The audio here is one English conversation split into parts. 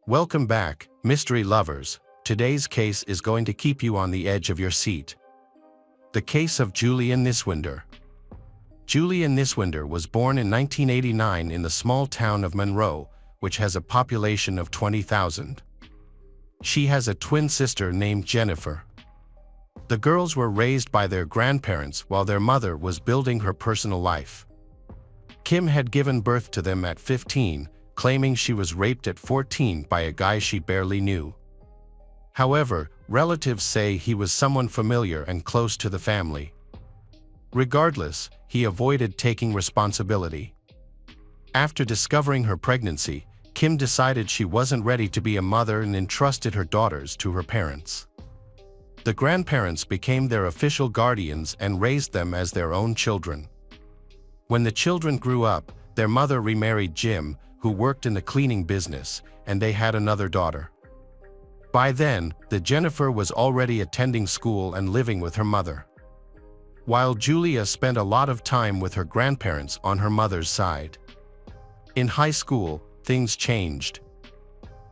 Welcome back, mystery lovers. Today's case is going to keep you on the edge of your seat. The case of Julia Niswender. Julia Niswender was born in 1989 in the small town of Monroe, which has a population of 20,000. She has a twin sister named Jennifer. The girls were raised by their grandparents while their mother was building her personal life. Kim had given birth to them at 15, claiming she was raped at 14 by a guy she barely knew. However, relatives say he was someone familiar and close to the family. Regardless, he avoided taking responsibility. After discovering her pregnancy, Kim decided she wasn't ready to be a mother and entrusted her daughters to her parents. The grandparents became their official guardians and raised them as their own children. When the children grew up, their mother remarried Jim, who worked in the cleaning business, and they had another daughter. By then, Jennifer was already attending school and living with her mother. While Julia spent a lot of time with her grandparents on her mother's side. In high school, things changed.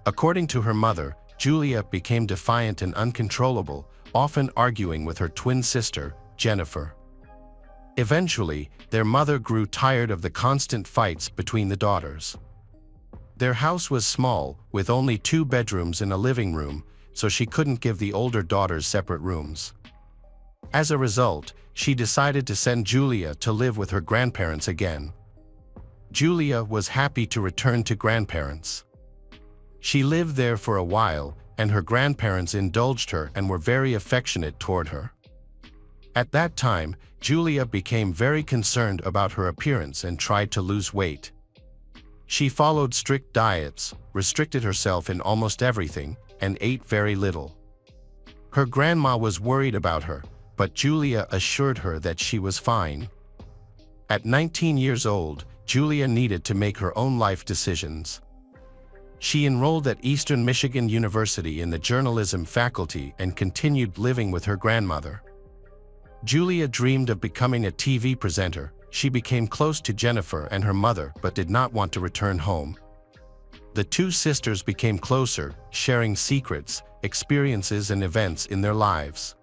According to her mother, Julia became defiant and uncontrollable, often arguing with her twin sister, Jennifer. Eventually, their mother grew tired of the constant fights between the daughters. Their house was small, with only 2 bedrooms and a living room, so she couldn't give the older daughters separate rooms. As a result, she decided to send Julia to live with her grandparents again. Julia was happy to return to grandparents. She lived there for a while, and her grandparents indulged her and were very affectionate toward her. At that time, Julia became very concerned about her appearance and tried to lose weight. She followed strict diets, restricted herself in almost everything, and ate very little. Her grandma was worried about her, but Julia assured her that she was fine. At 19 years old, Julia needed to make her own life decisions. She enrolled at Eastern Michigan University in the journalism faculty and continued living with her grandmother. Julia dreamed of becoming a TV presenter. She became close to Jennifer and her mother but did not want to return home. The 2 sisters became closer, sharing secrets, experiences and events in their lives.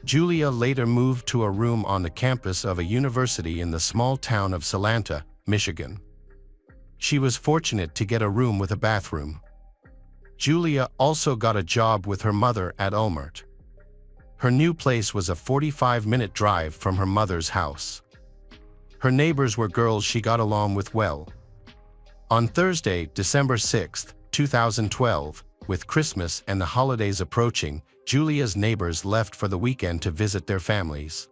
Julia later moved to a room on the campus of a university in the small town of Salanta, Michigan. She was fortunate to get a room with a bathroom. Julia also got a job with her mother at Walmart. Her new place was a 45-minute drive from her mother's house. Her neighbors were girls she got along with well. On Thursday, December 6, 2012, with Christmas and the holidays approaching, Julia's neighbors left for the weekend to visit their families.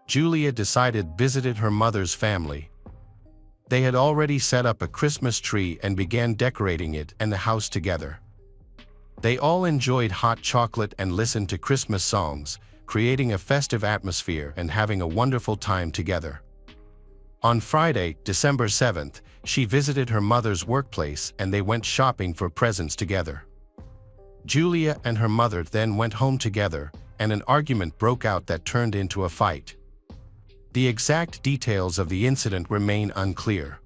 Julia visited her mother's family. They had already set up a Christmas tree and began decorating it and the house together. They all enjoyed hot chocolate and listened to Christmas songs, creating a festive atmosphere and having a wonderful time together. On Friday, December 7th, she visited her mother's workplace and they went shopping for presents together. Julia and her mother then went home together, and an argument broke out that turned into a fight. The exact details of the incident remain unclear.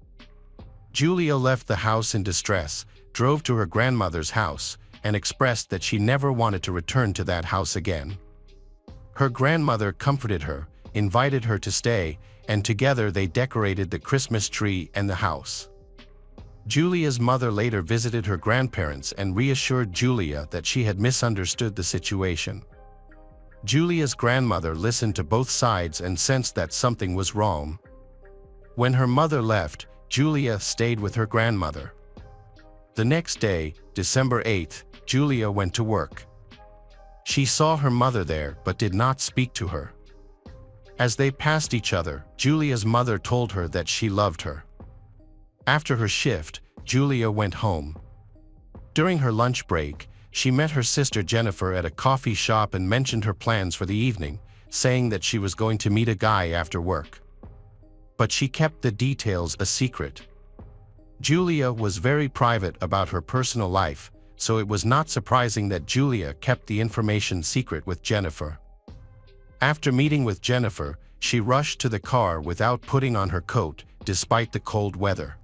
Julia left the house in distress, drove to her grandmother's house, and expressed that she never wanted to return to that house again. Her grandmother comforted her, invited her to stay, and together they decorated the Christmas tree and the house. Julia's mother later visited her grandparents and reassured Julia that she had misunderstood the situation. Julia's grandmother listened to both sides and sensed that something was wrong. When her mother left, Julia stayed with her grandmother. The next day, December 8th, Julia went to work. She saw her mother there but did not speak to her. As they passed each other, Julia's mother told her that she loved her. After her shift, Julia went home. During her lunch break, she met her sister Jennifer at a coffee shop and mentioned her plans for the evening, saying that she was going to meet a guy after work. But she kept the details a secret. Julia was very private about her personal life, so it was not surprising that Julia kept the information secret with Jennifer. After meeting with Jennifer, she rushed to the car without putting on her coat, despite the cold weather.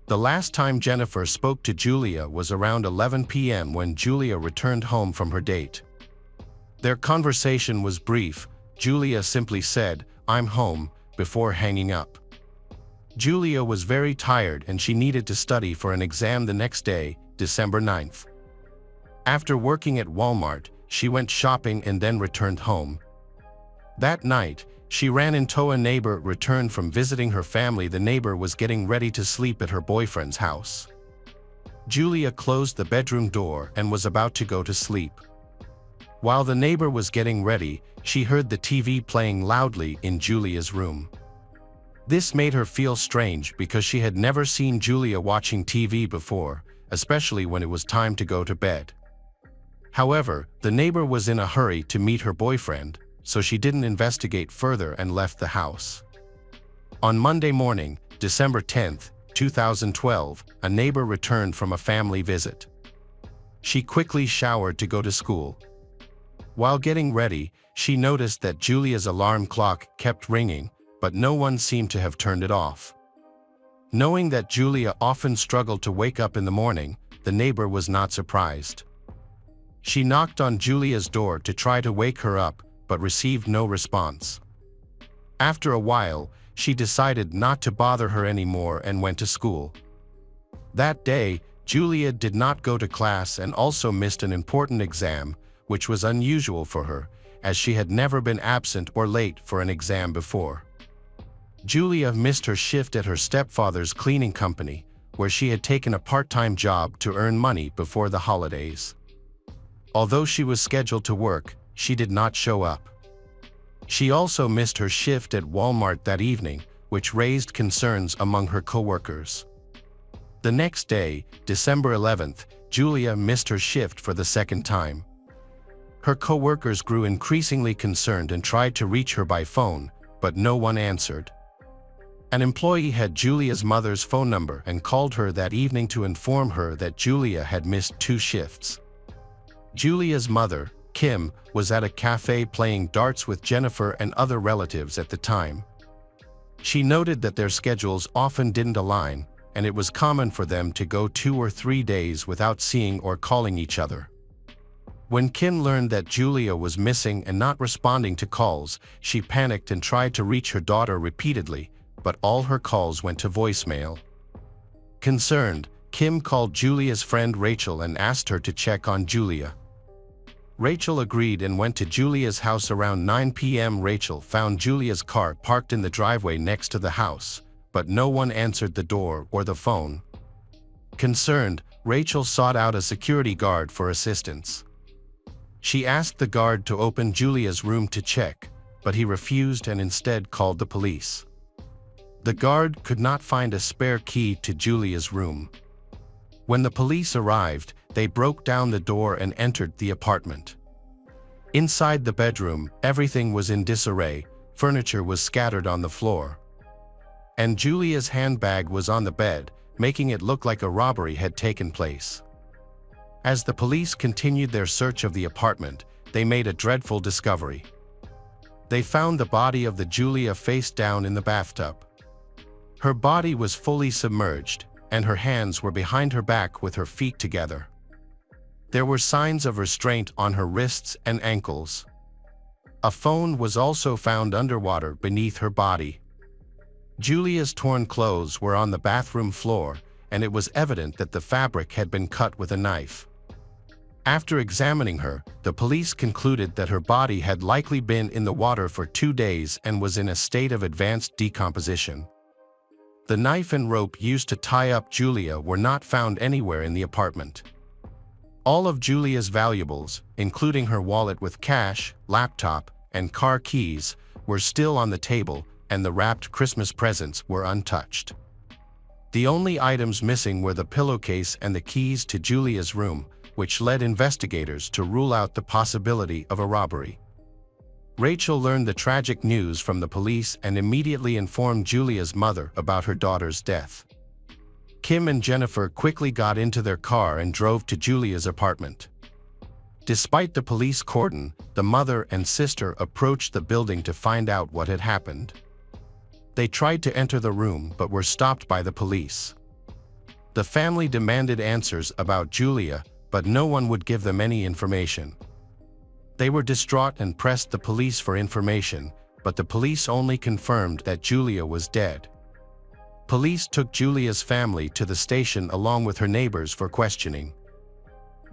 The last time Jennifer spoke to Julia was around 11 p.m. when Julia returned home from her date. Their conversation was brief. Julia simply said, "I'm home," before hanging up. Julia was very tired and she needed to study for an exam the next day, December 9th. After working at Walmart, she went shopping and then returned home. That night, she ran into a neighbor returned from visiting her family. The neighbor was getting ready to sleep at her boyfriend's house. Julia closed the bedroom door and was about to go to sleep. While the neighbor was getting ready, she heard the TV playing loudly in Julia's room. This made her feel strange because she had never seen Julia watching TV before, especially when it was time to go to bed. However, the neighbor was in a hurry to meet her boyfriend, so she didn't investigate further and left the house. On Monday morning, December 10, 2012, a neighbor returned from a family visit. She quickly showered to go to school. While getting ready, she noticed that Julia's alarm clock kept ringing, but no one seemed to have turned it off. Knowing that Julia often struggled to wake up in the morning, the neighbor was not surprised. She knocked on Julia's door to try to wake her up, but received no response. After a while, she decided not to bother her anymore and went to school. That day, Julia did not go to class and also missed an important exam, which was unusual for her, as she had never been absent or late for an exam before. Julia missed her shift at her stepfather's cleaning company, where she had taken a part-time job to earn money before the holidays. Although she was scheduled to work, she did not show up. She also missed her shift at Walmart that evening, which raised concerns among her coworkers. The next day, December 11th, Julia missed her shift for the second time. Her coworkers grew increasingly concerned and tried to reach her by phone, but no one answered. An employee had Julia's mother's phone number and called her that evening to inform her that Julia had missed 2 shifts. Julia's mother, Kim, was at a cafe playing darts with Jennifer and other relatives at the time. She noted that their schedules often didn't align, and it was common for them to go 2 or 3 days without seeing or calling each other. When Kim learned that Julia was missing and not responding to calls, she panicked and tried to reach her daughter repeatedly, but all her calls went to voicemail. Concerned, Kim called Julia's friend Rachel and asked her to check on Julia. Rachel agreed and went to Julia's house around 9 p.m. Rachel found Julia's car parked in the driveway next to the house, but no one answered the door or the phone. Concerned, Rachel sought out a security guard for assistance. She asked the guard to open Julia's room to check, but he refused and instead called the police. The guard could not find a spare key to Julia's room. When the police arrived, they broke down the door and entered the apartment. Inside the bedroom, everything was in disarray, furniture was scattered on the floor. And Julia's handbag was on the bed, making it look like a robbery had taken place. As the police continued their search of the apartment, they made a dreadful discovery. They found the body of the Julia face down in the bathtub. Her body was fully submerged, and her hands were behind her back with her feet together. There were signs of restraint on her wrists and ankles. A phone was also found underwater beneath her body. Julia's torn clothes were on the bathroom floor, and it was evident that the fabric had been cut with a knife. After examining her, the police concluded that her body had likely been in the water for 2 days and was in a state of advanced decomposition. The knife and rope used to tie up Julia were not found anywhere in the apartment. All of Julia's valuables, including her wallet with cash, laptop, and car keys, were still on the table, and the wrapped Christmas presents were untouched. The only items missing were the pillowcase and the keys to Julia's room, which led investigators to rule out the possibility of a robbery. Rachel learned the tragic news from the police and immediately informed Julia's mother about her daughter's death. Kim and Jennifer quickly got into their car and drove to Julia's apartment. Despite the police cordon, the mother and sister approached the building to find out what had happened. They tried to enter the room but were stopped by the police. The family demanded answers about Julia, but no one would give them any information. They were distraught and pressed the police for information, but the police only confirmed that Julia was dead. Police took Julia's family to the station along with her neighbors for questioning.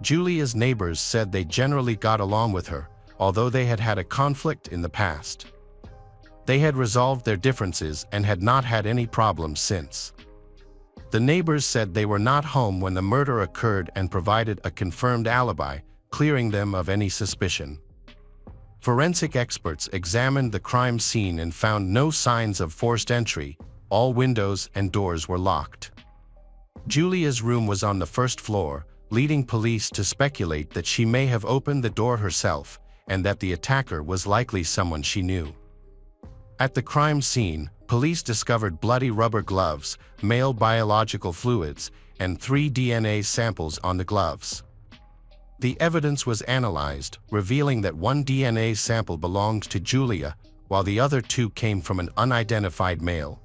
Julia's neighbors said they generally got along with her, although they had had a conflict in the past. They had resolved their differences and had not had any problems since. The neighbors said they were not home when the murder occurred and provided a confirmed alibi, clearing them of any suspicion. Forensic experts examined the crime scene and found no signs of forced entry. All windows and doors were locked. Julia's room was on the first floor, leading police to speculate that she may have opened the door herself and that the attacker was likely someone she knew. At the crime scene, police discovered bloody rubber gloves, male biological fluids, and 3 DNA samples on the gloves. The evidence was analyzed, revealing that one DNA sample belonged to Julia, while the other 2 came from an unidentified male.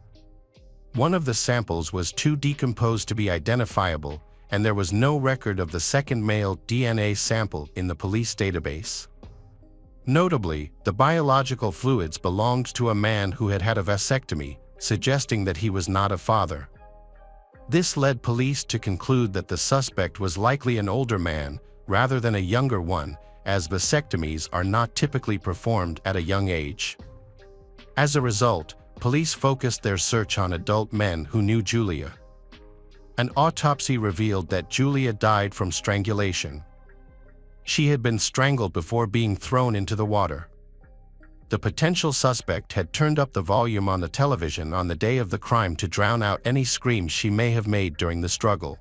One of the samples was too decomposed to be identifiable, and there was no record of the second male DNA sample in the police database. Notably, the biological fluids belonged to a man who had had a vasectomy, suggesting that he was not a father. This led police to conclude that the suspect was likely an older man rather than a younger one, as vasectomies are not typically performed at a young age. As a result, police focused their search on adult men who knew Julia. An autopsy revealed that Julia died from strangulation. She had been strangled before being thrown into the water. The potential suspect had turned up the volume on the television on the day of the crime to drown out any screams she may have made during the struggle.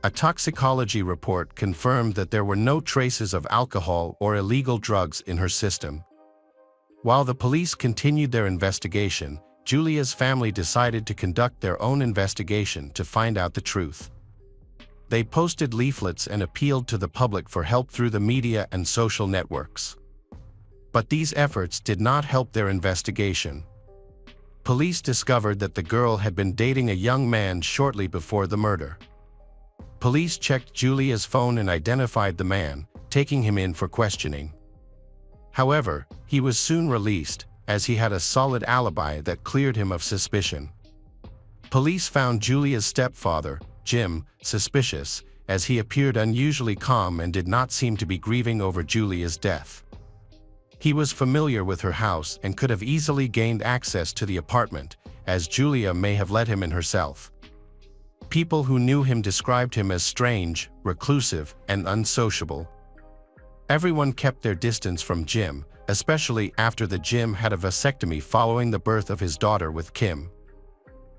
A toxicology report confirmed that there were no traces of alcohol or illegal drugs in her system. While the police continued their investigation, Julia's family decided to conduct their own investigation to find out the truth. They posted leaflets and appealed to the public for help through the media and social networks. But these efforts did not help their investigation. Police discovered that the girl had been dating a young man shortly before the murder. Police checked Julia's phone and identified the man, taking him in for questioning. However, he was soon released, as he had a solid alibi that cleared him of suspicion. Police found Julia's stepfather, Jim, suspicious, as he appeared unusually calm and did not seem to be grieving over Julia's death. He was familiar with her house and could have easily gained access to the apartment, as Julia may have let him in herself. People who knew him described him as strange, reclusive, and unsociable. Everyone kept their distance from Jim, especially after the Jim had a vasectomy following the birth of his daughter with Kim.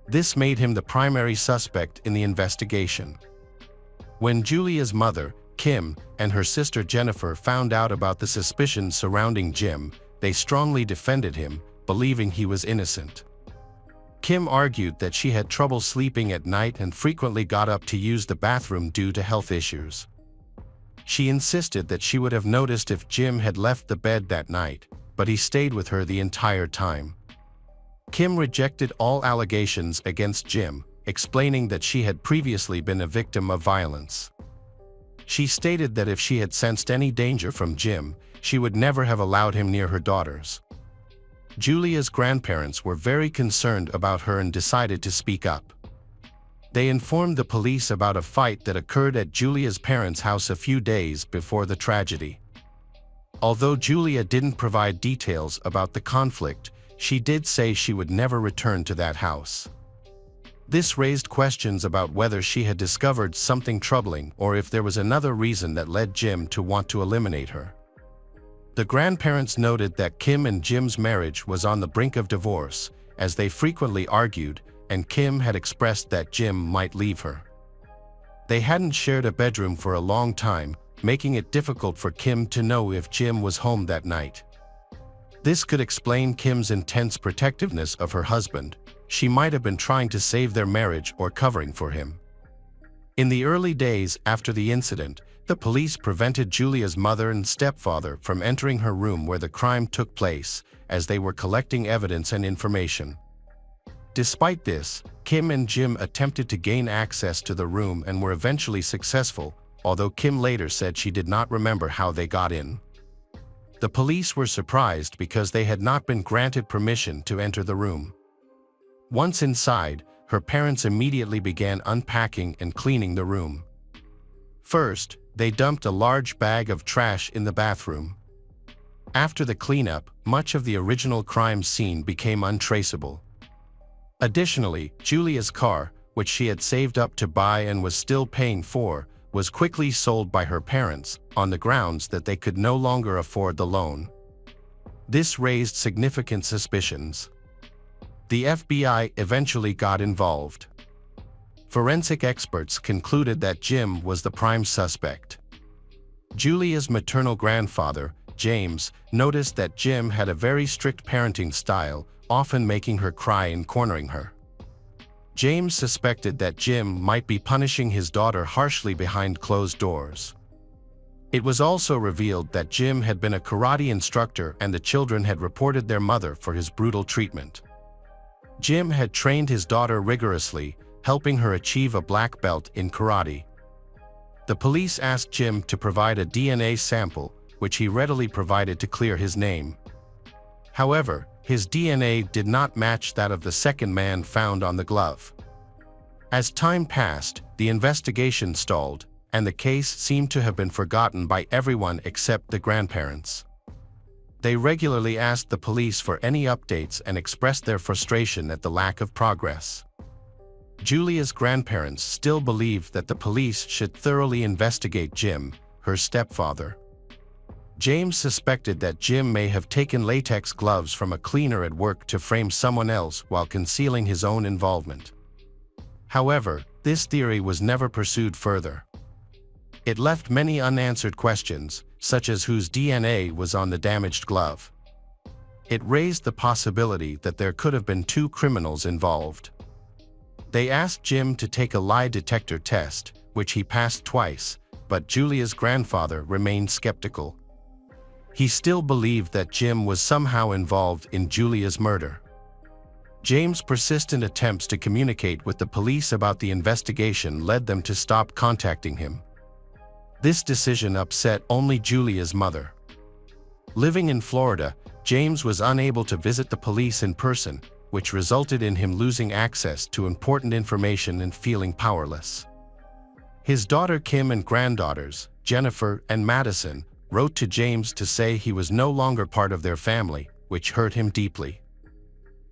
This made him the primary suspect in the investigation. When Julia's mother, Kim, and her sister Jennifer found out about the suspicions surrounding Jim, they strongly defended him, believing he was innocent. Kim argued that she had trouble sleeping at night and frequently got up to use the bathroom due to health issues. She insisted that she would have noticed if Jim had left the bed that night, but he stayed with her the entire time. Kim rejected all allegations against Jim, explaining that she had previously been a victim of violence. She stated that if she had sensed any danger from Jim, she would never have allowed him near her daughters. Julia's grandparents were very concerned about her and decided to speak up. They informed the police about a fight that occurred at Julia's parents' house a few days before the tragedy. Although Julia didn't provide details about the conflict, she did say she would never return to that house. This raised questions about whether she had discovered something troubling or if there was another reason that led Jim to want to eliminate her. The grandparents noted that Kim and Jim's marriage was on the brink of divorce, as they frequently argued, and Kim had expressed that Jim might leave her. They hadn't shared a bedroom for a long time, making it difficult for Kim to know if Jim was home that night. This could explain Kim's intense protectiveness of her husband. She might have been trying to save their marriage or covering for him. In the early days after the incident, the police prevented Julia's mother and stepfather from entering her room where the crime took place, as they were collecting evidence and information. Despite this, Kim and Jim attempted to gain access to the room and were eventually successful, although Kim later said she did not remember how they got in. The police were surprised because they had not been granted permission to enter the room. Once inside, her parents immediately began unpacking and cleaning the room. First, they dumped a large bag of trash in the bathroom. After the cleanup, much of the original crime scene became untraceable. Additionally, Julia's car, which she had saved up to buy and was still paying for, was quickly sold by her parents, on the grounds that they could no longer afford the loan. This raised significant suspicions. The FBI eventually got involved. Forensic experts concluded that Jim was the prime suspect. Julia's maternal grandfather, James, noticed that Jim had a very strict parenting style, often making her cry and cornering her. James suspected that Jim might be punishing his daughter harshly behind closed doors. It was also revealed that Jim had been a karate instructor and the children had reported their mother for his brutal treatment. Jim had trained his daughter rigorously, helping her achieve a black belt in karate. The police asked Jim to provide a DNA sample, which he readily provided to clear his name. However, his DNA did not match that of the second man found on the glove. As time passed, the investigation stalled, and the case seemed to have been forgotten by everyone except the grandparents. They regularly asked the police for any updates and expressed their frustration at the lack of progress. Julia's grandparents still believed that the police should thoroughly investigate Jim, her stepfather. James suspected that Jim may have taken latex gloves from a cleaner at work to frame someone else while concealing his own involvement. However, this theory was never pursued further. It left many unanswered questions, such as whose DNA was on the damaged glove. It raised the possibility that there could have been two criminals involved. They asked Jim to take a lie detector test, which he passed twice, but Julia's grandfather remained skeptical. He still believed that Jim was somehow involved in Julia's murder. James' persistent attempts to communicate with the police about the investigation led them to stop contacting him. This decision upset only Julia's mother. Living in Florida, James was unable to visit the police in person, which resulted in him losing access to important information and feeling powerless. His daughter Kim and granddaughters, Jennifer and Madison, wrote to James to say he was no longer part of their family, which hurt him deeply.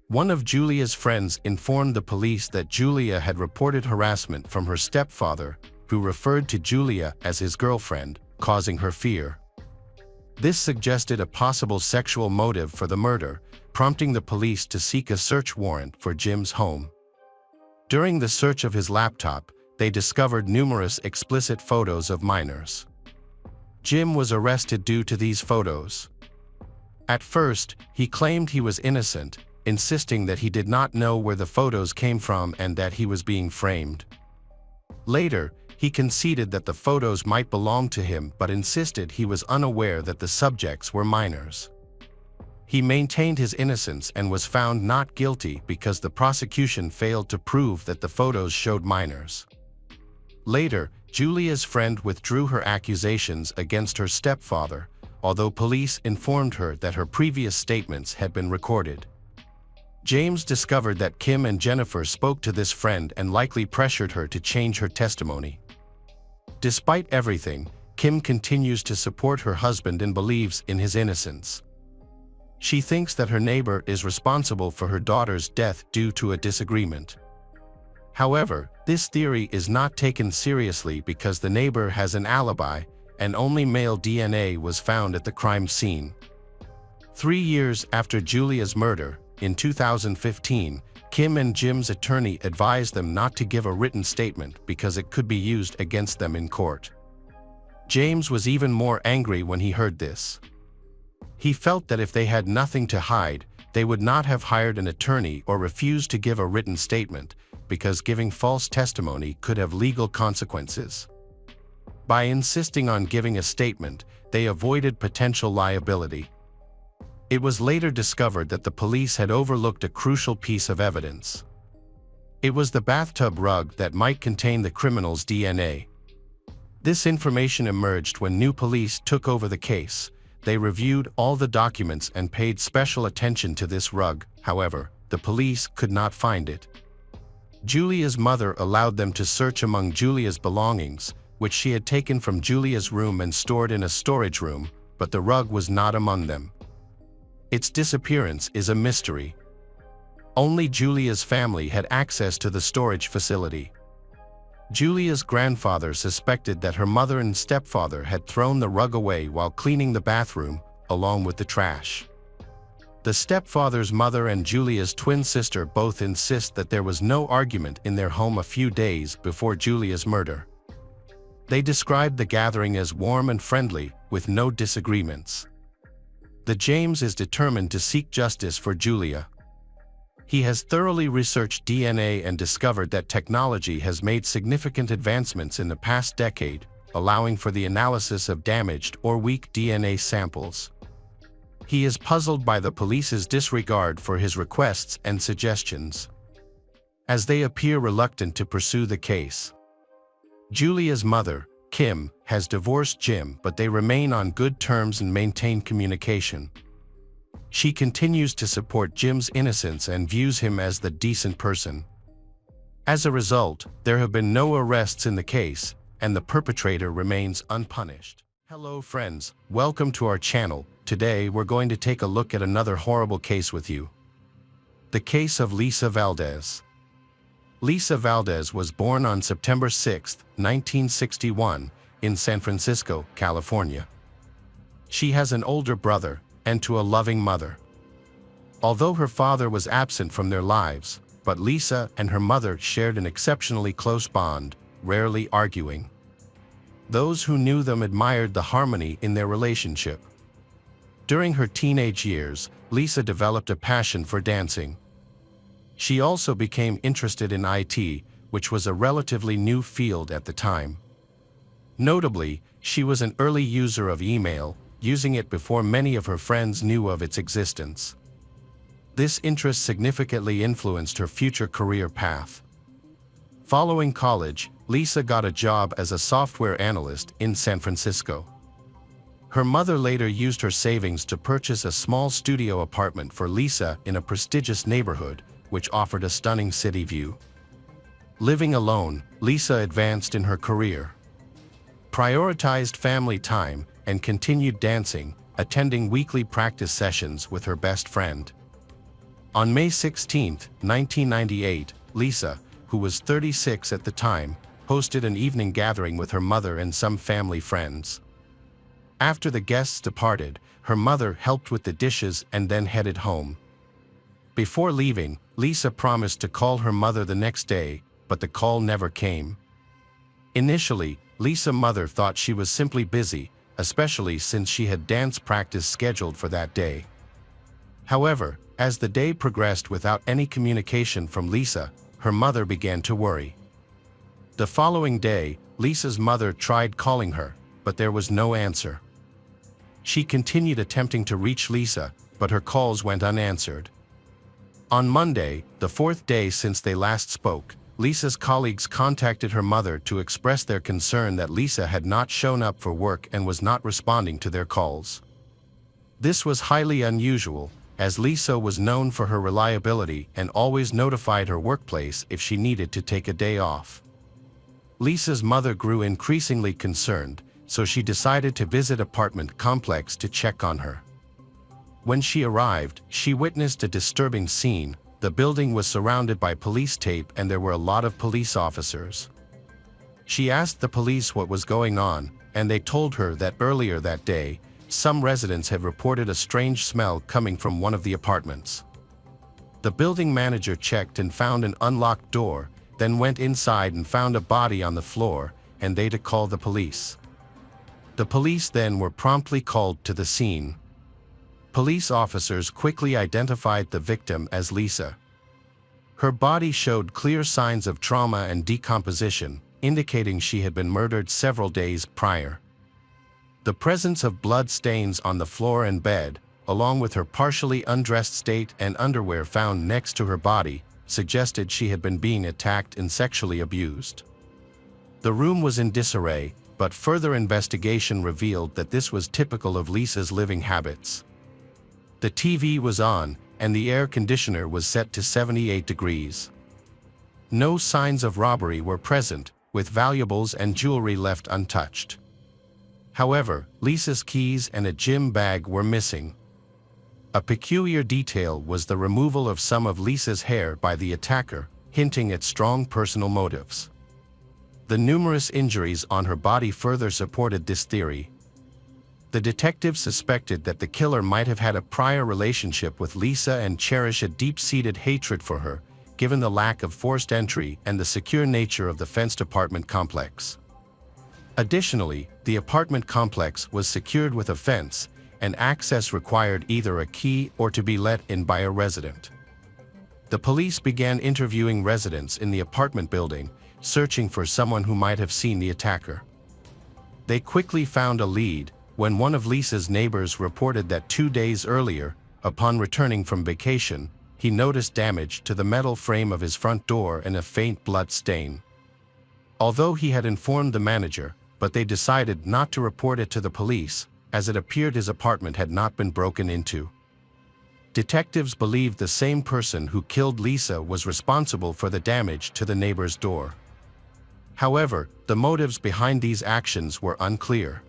One of Julia's friends informed the police that Julia had reported harassment from her stepfather, who referred to Julia as his girlfriend, causing her fear. This suggested a possible sexual motive for the murder, prompting the police to seek a search warrant for Jim's home. During the search of his laptop, they discovered numerous explicit photos of minors. Jim was arrested due to these photos. At first, he claimed he was innocent, insisting that he did not know where the photos came from and that he was being framed. Later, he conceded that the photos might belong to him but insisted he was unaware that the subjects were minors. He maintained his innocence and was found not guilty because the prosecution failed to prove that the photos showed minors. Later, Julia's friend withdrew her accusations against her stepfather, although police informed her that her previous statements had been recorded. James discovered that Kim and Jennifer spoke to this friend and likely pressured her to change her testimony. Despite everything, Kim continues to support her husband and believes in his innocence. She thinks that her neighbor is responsible for her daughter's death due to a disagreement. However, this theory is not taken seriously because the neighbor has an alibi, and only male DNA was found at the crime scene. 3 years after Julia's murder, in 2015, Kim and Jim's attorney advised them not to give a written statement because it could be used against them in court. James was even more angry when he heard this. He felt that if they had nothing to hide, they would not have hired an attorney or refused to give a written statement, because giving false testimony could have legal consequences. By insisting on giving a statement, they avoided potential liability. It was later discovered that the police had overlooked a crucial piece of evidence. It was the bathtub rug that might contain the criminal's DNA. This information emerged when new police took over the case. They reviewed all the documents and paid special attention to this rug. However, the police could not find it. Julia's mother allowed them to search among Julia's belongings, which she had taken from Julia's room and stored in a storage room, but the rug was not among them. Its disappearance is a mystery. Only Julia's family had access to the storage facility. Julia's grandfather suspected that her mother and stepfather had thrown the rug away while cleaning the bathroom, along with the trash. The stepfather's mother and Julia's twin sister both insist that there was no argument in their home a few days before Julia's murder. They described the gathering as warm and friendly, with no disagreements. The James is determined to seek justice for Julia. He has thoroughly researched DNA and discovered that technology has made significant advancements in the past decade, allowing for the analysis of damaged or weak DNA samples. He is puzzled by the police's disregard for his requests and suggestions, as they appear reluctant to pursue the case. Julia's mother, Kim, has divorced Jim, but they remain on good terms and maintain communication. She continues to support Jim's innocence and views him as the decent person. As a result, there have been no arrests in the case, and the perpetrator remains unpunished. Hello friends, welcome to our channel. Today we're going to take a look at another horrible case with you. The case of Lisa Valdez. Lisa Valdez was born on September 6, 1961, in San Francisco, California. She has an older brother, and to a loving mother. Although her father was absent from their lives, but Lisa and her mother shared an exceptionally close bond, rarely arguing. Those who knew them admired the harmony in their relationship. During her teenage years, Lisa developed a passion for dancing. She also became interested in IT, which was a relatively new field at the time. Notably, she was an early user of email, using it before many of her friends knew of its existence. This interest significantly influenced her future career path. Following college, Lisa got a job as a software analyst in San Francisco. Her mother later used her savings to purchase a small studio apartment for Lisa in a prestigious neighborhood, which offered a stunning city view. Living alone, Lisa advanced in her career, prioritized family time, and continued dancing, attending weekly practice sessions with her best friend. On May 16, 1998, Lisa, who was 36 at the time, hosted an evening gathering with her mother and some family friends. After the guests departed, her mother helped with the dishes and then headed home. Before leaving, Lisa promised to call her mother the next day, but the call never came. Initially, Lisa's mother thought she was simply busy, especially since she had dance practice scheduled for that day. However, as the day progressed without any communication from Lisa, her mother began to worry. The following day, Lisa's mother tried calling her, but there was no answer. She continued attempting to reach Lisa, but her calls went unanswered. On Monday, the fourth day since they last spoke, Lisa's colleagues contacted her mother to express their concern that Lisa had not shown up for work and was not responding to their calls. This was highly unusual, as Lisa was known for her reliability and always notified her workplace if she needed to take a day off. Lisa's mother grew increasingly concerned, so she decided to visit apartment complex to check on her. When she arrived, she witnessed a disturbing scene. The building was surrounded by police tape and there were a lot of police officers. She asked the police what was going on, and they told her that earlier that day, some residents had reported a strange smell coming from one of the apartments. The building manager checked and found an unlocked door, then went inside and found a body on the floor, and they called the police. The police then were promptly called to the scene. Police officers quickly identified the victim as Lisa. Her body showed clear signs of trauma and decomposition, indicating she had been murdered several days prior. The presence of blood stains on the floor and bed, along with her partially undressed state and underwear found next to her body, suggested she had been being attacked and sexually abused. The room was in disarray, but further investigation revealed that this was typical of Lisa's living habits. The TV was on, and the air conditioner was set to 78 degrees. No signs of robbery were present, with valuables and jewelry left untouched. However, Lisa's keys and a gym bag were missing. A peculiar detail was the removal of some of Lisa's hair by the attacker, hinting at strong personal motives. The numerous injuries on her body further supported this theory. The detective suspected that the killer might have had a prior relationship with Lisa and cherish a deep-seated hatred for her, given the lack of forced entry and the secure nature of the fenced apartment complex. Additionally, the apartment complex was secured with a fence, and access required either a key or to be let in by a resident. The police began interviewing residents in the apartment building, searching for someone who might have seen the attacker. They quickly found a lead when one of Lisa's neighbors reported that 2 days earlier, upon returning from vacation, he noticed damage to the metal frame of his front door and a faint blood stain. Although he had informed the manager, but they decided not to report it to the police, as it appeared his apartment had not been broken into. Detectives believed the same person who killed Lisa was responsible for the damage to the neighbor's door. However, the motives behind these actions were unclear.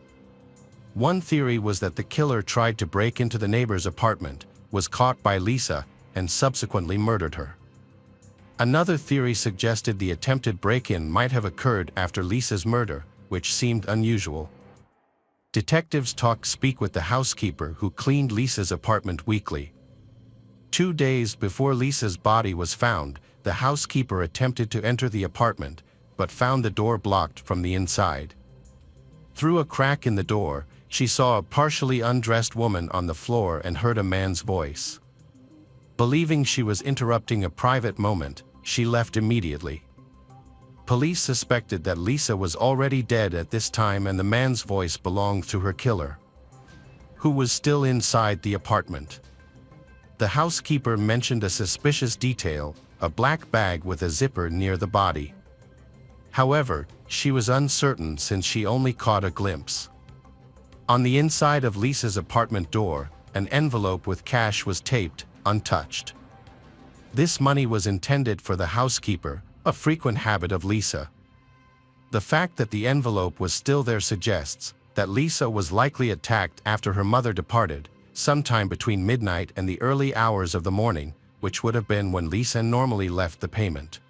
One theory was that the killer tried to break into the neighbor's apartment, was caught by Lisa, and subsequently murdered her. Another theory suggested the attempted break-in might have occurred after Lisa's murder, which seemed unusual. Detectives speak with the housekeeper who cleaned Lisa's apartment weekly. 2 days before Lisa's body was found, the housekeeper attempted to enter the apartment, but found the door blocked from the inside. Through a crack in the door, she saw a partially undressed woman on the floor and heard a man's voice. Believing she was interrupting a private moment, she left immediately. Police suspected that Lisa was already dead at this time and the man's voice belonged to her killer, who was still inside the apartment. The housekeeper mentioned a suspicious detail, a black bag with a zipper near the body. However, she was uncertain since she only caught a glimpse. On the inside of Lisa's apartment door, an envelope with cash was taped, untouched. This money was intended for the housekeeper, a frequent habit of Lisa. The fact that the envelope was still there suggests that Lisa was likely attacked after her mother departed, sometime between midnight and the early hours of the morning, which would have been when Lisa normally left the payment.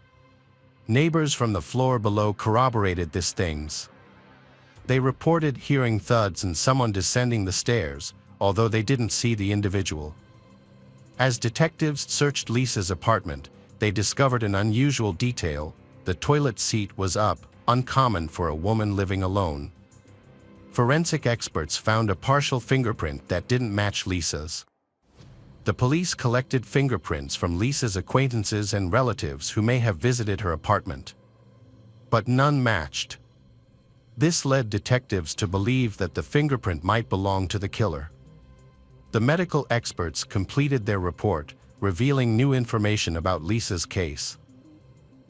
Neighbors from the floor below corroborated these things. They reported hearing thuds and someone descending the stairs, although they didn't see the individual. As detectives searched Lisa's apartment, they discovered an unusual detail: the toilet seat was up, uncommon for a woman living alone. Forensic experts found a partial fingerprint that didn't match Lisa's. The police collected fingerprints from Lisa's acquaintances and relatives who may have visited her apartment, but none matched. This led detectives to believe that the fingerprint might belong to the killer. The medical experts completed their report, revealing new information about Lisa's case.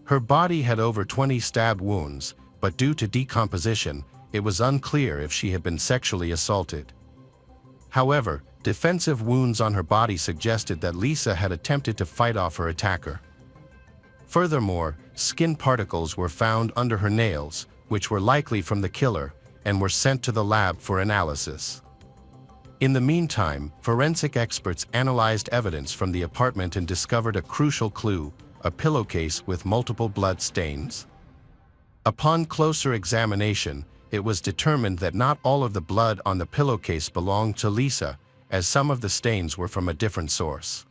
Her body had over 20 stab wounds, but due to decomposition, it was unclear if she had been sexually assaulted. However, defensive wounds on her body suggested that Lisa had attempted to fight off her attacker. Furthermore, skin particles were found under her nails, which were likely from the killer, and were sent to the lab for analysis. In the meantime, forensic experts analyzed evidence from the apartment and discovered a crucial clue: a pillowcase with multiple blood stains. Upon closer examination, it was determined that not all of the blood on the pillowcase belonged to Lisa, as some of the stains were from a different source.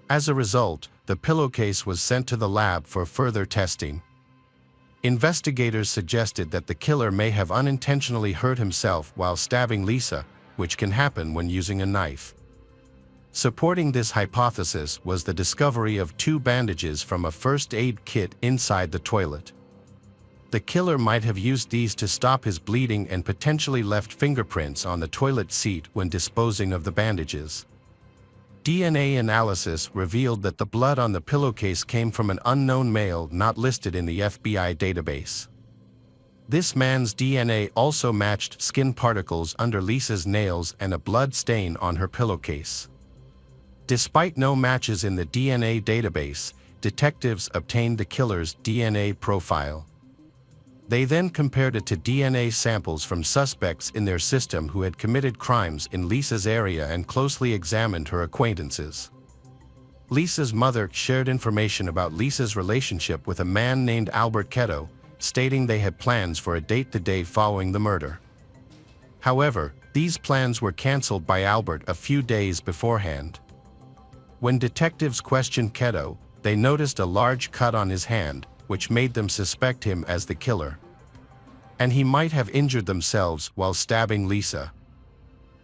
As a result, the pillowcase was sent to the lab for further testing. Investigators suggested that the killer may have unintentionally hurt himself while stabbing Lisa, which can happen when using a knife. Supporting this hypothesis was the discovery of 2 bandages from a first aid kit inside the toilet. The killer might have used these to stop his bleeding and potentially left fingerprints on the toilet seat when disposing of the bandages. DNA analysis revealed that the blood on the pillowcase came from an unknown male not listed in the FBI database. This man's DNA also matched skin particles under Lisa's nails and a blood stain on her pillowcase. Despite no matches in the DNA database, detectives obtained the killer's DNA profile. They then compared it to DNA samples from suspects in their system who had committed crimes in Lisa's area and closely examined her acquaintances. Lisa's mother shared information about Lisa's relationship with a man named Albert Ketto, stating they had plans for a date the day following the murder. However, these plans were canceled by Albert a few days beforehand. When detectives questioned Ketto, they noticed a large cut on his hand, which made them suspect him as the killer. And he might have injured themselves while stabbing Lisa.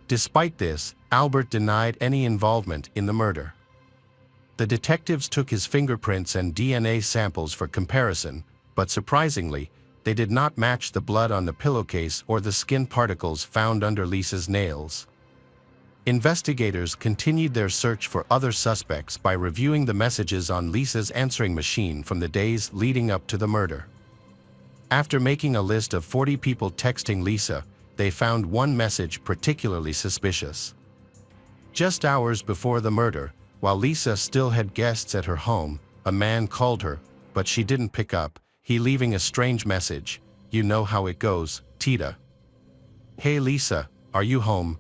Despite this, Albert denied any involvement in the murder. The detectives took his fingerprints and DNA samples for comparison, but surprisingly, they did not match the blood on the pillowcase or the skin particles found under Lisa's nails. Investigators continued their search for other suspects by reviewing the messages on Lisa's answering machine from the days leading up to the murder. After making a list of 40 people texting Lisa, they found one message particularly suspicious. Just hours before the murder, while Lisa still had guests at her home, a man called her, but she didn't pick up, he leaving a strange message. "You know how it goes, Tita. Hey Lisa, are you home?"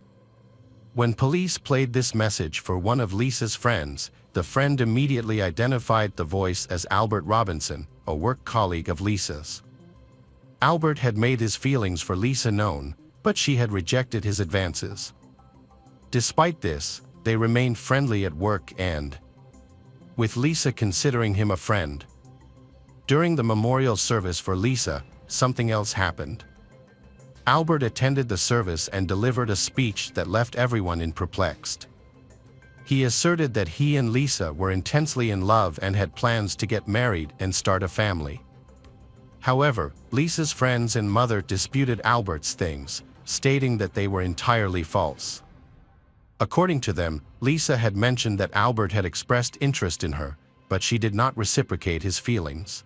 When police played this message for one of Lisa's friends, the friend immediately identified the voice as Albert Robinson, a work colleague of Lisa's. Albert had made his feelings for Lisa known, but she had rejected his advances. Despite this, they remained friendly at work and, with Lisa considering him a friend. During the memorial service for Lisa, something else happened. Albert attended the service and delivered a speech that left everyone perplexed. He asserted that he and Lisa were intensely in love and had plans to get married and start a family. However, Lisa's friends and mother disputed Albert's things, stating that they were entirely false. According to them, Lisa had mentioned that Albert had expressed interest in her, but she did not reciprocate his feelings.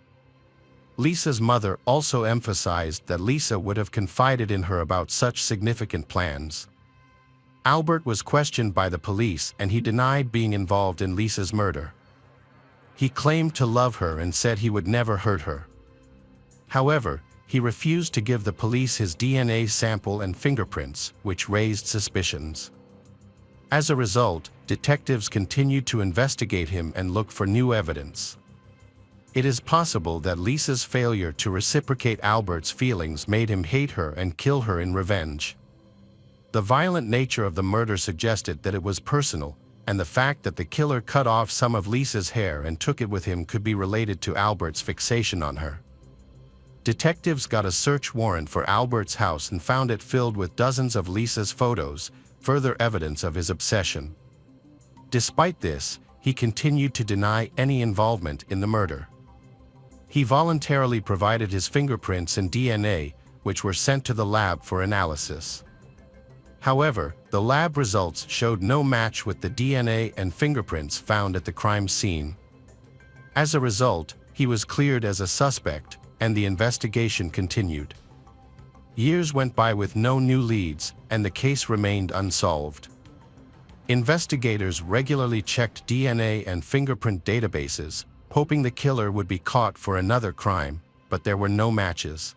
Lisa's mother also emphasized that Lisa would have confided in her about such significant plans. Albert was questioned by the police and he denied being involved in Lisa's murder. He claimed to love her and said he would never hurt her. However, he refused to give the police his DNA sample and fingerprints, which raised suspicions. As a result, detectives continued to investigate him and look for new evidence. It is possible that Lisa's failure to reciprocate Albert's feelings made him hate her and kill her in revenge. The violent nature of the murder suggested that it was personal, and the fact that the killer cut off some of Lisa's hair and took it with him could be related to Albert's fixation on her. Detectives got a search warrant for Albert's house and found it filled with dozens of Lisa's photos, further evidence of his obsession. Despite this, he continued to deny any involvement in the murder. He voluntarily provided his fingerprints and DNA, which were sent to the lab for analysis. However, the lab results showed no match with the DNA and fingerprints found at the crime scene. As a result, he was cleared as a suspect, and the investigation continued. Years went by with no new leads, and the case remained unsolved. Investigators regularly checked DNA and fingerprint databases, hoping the killer would be caught for another crime, but there were no matches.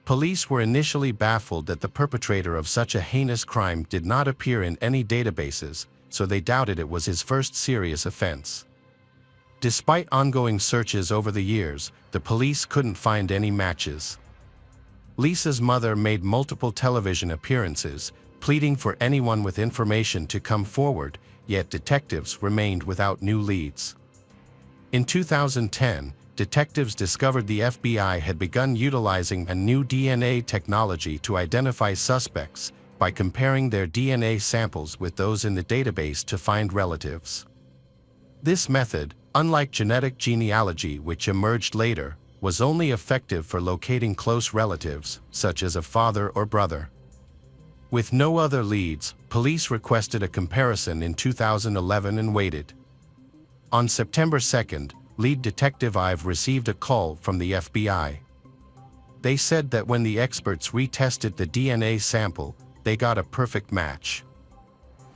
Police were initially baffled that the perpetrator of such a heinous crime did not appear in any databases, so they doubted it was his first serious offense. Despite ongoing searches over the years, the police couldn't find any matches. Lisa's mother made multiple television appearances, pleading for anyone with information to come forward, yet detectives remained without new leads. In 2010, detectives discovered the FBI had begun utilizing a new DNA technology to identify suspects by comparing their DNA samples with those in the database to find relatives. This method, unlike genetic genealogy which emerged later, was only effective for locating close relatives, such as a father or brother. With no other leads, police requested a comparison in 2011 and waited. On September 2nd, lead detective Ive received a call from the FBI. They said that when the experts retested the DNA sample, they got a perfect match.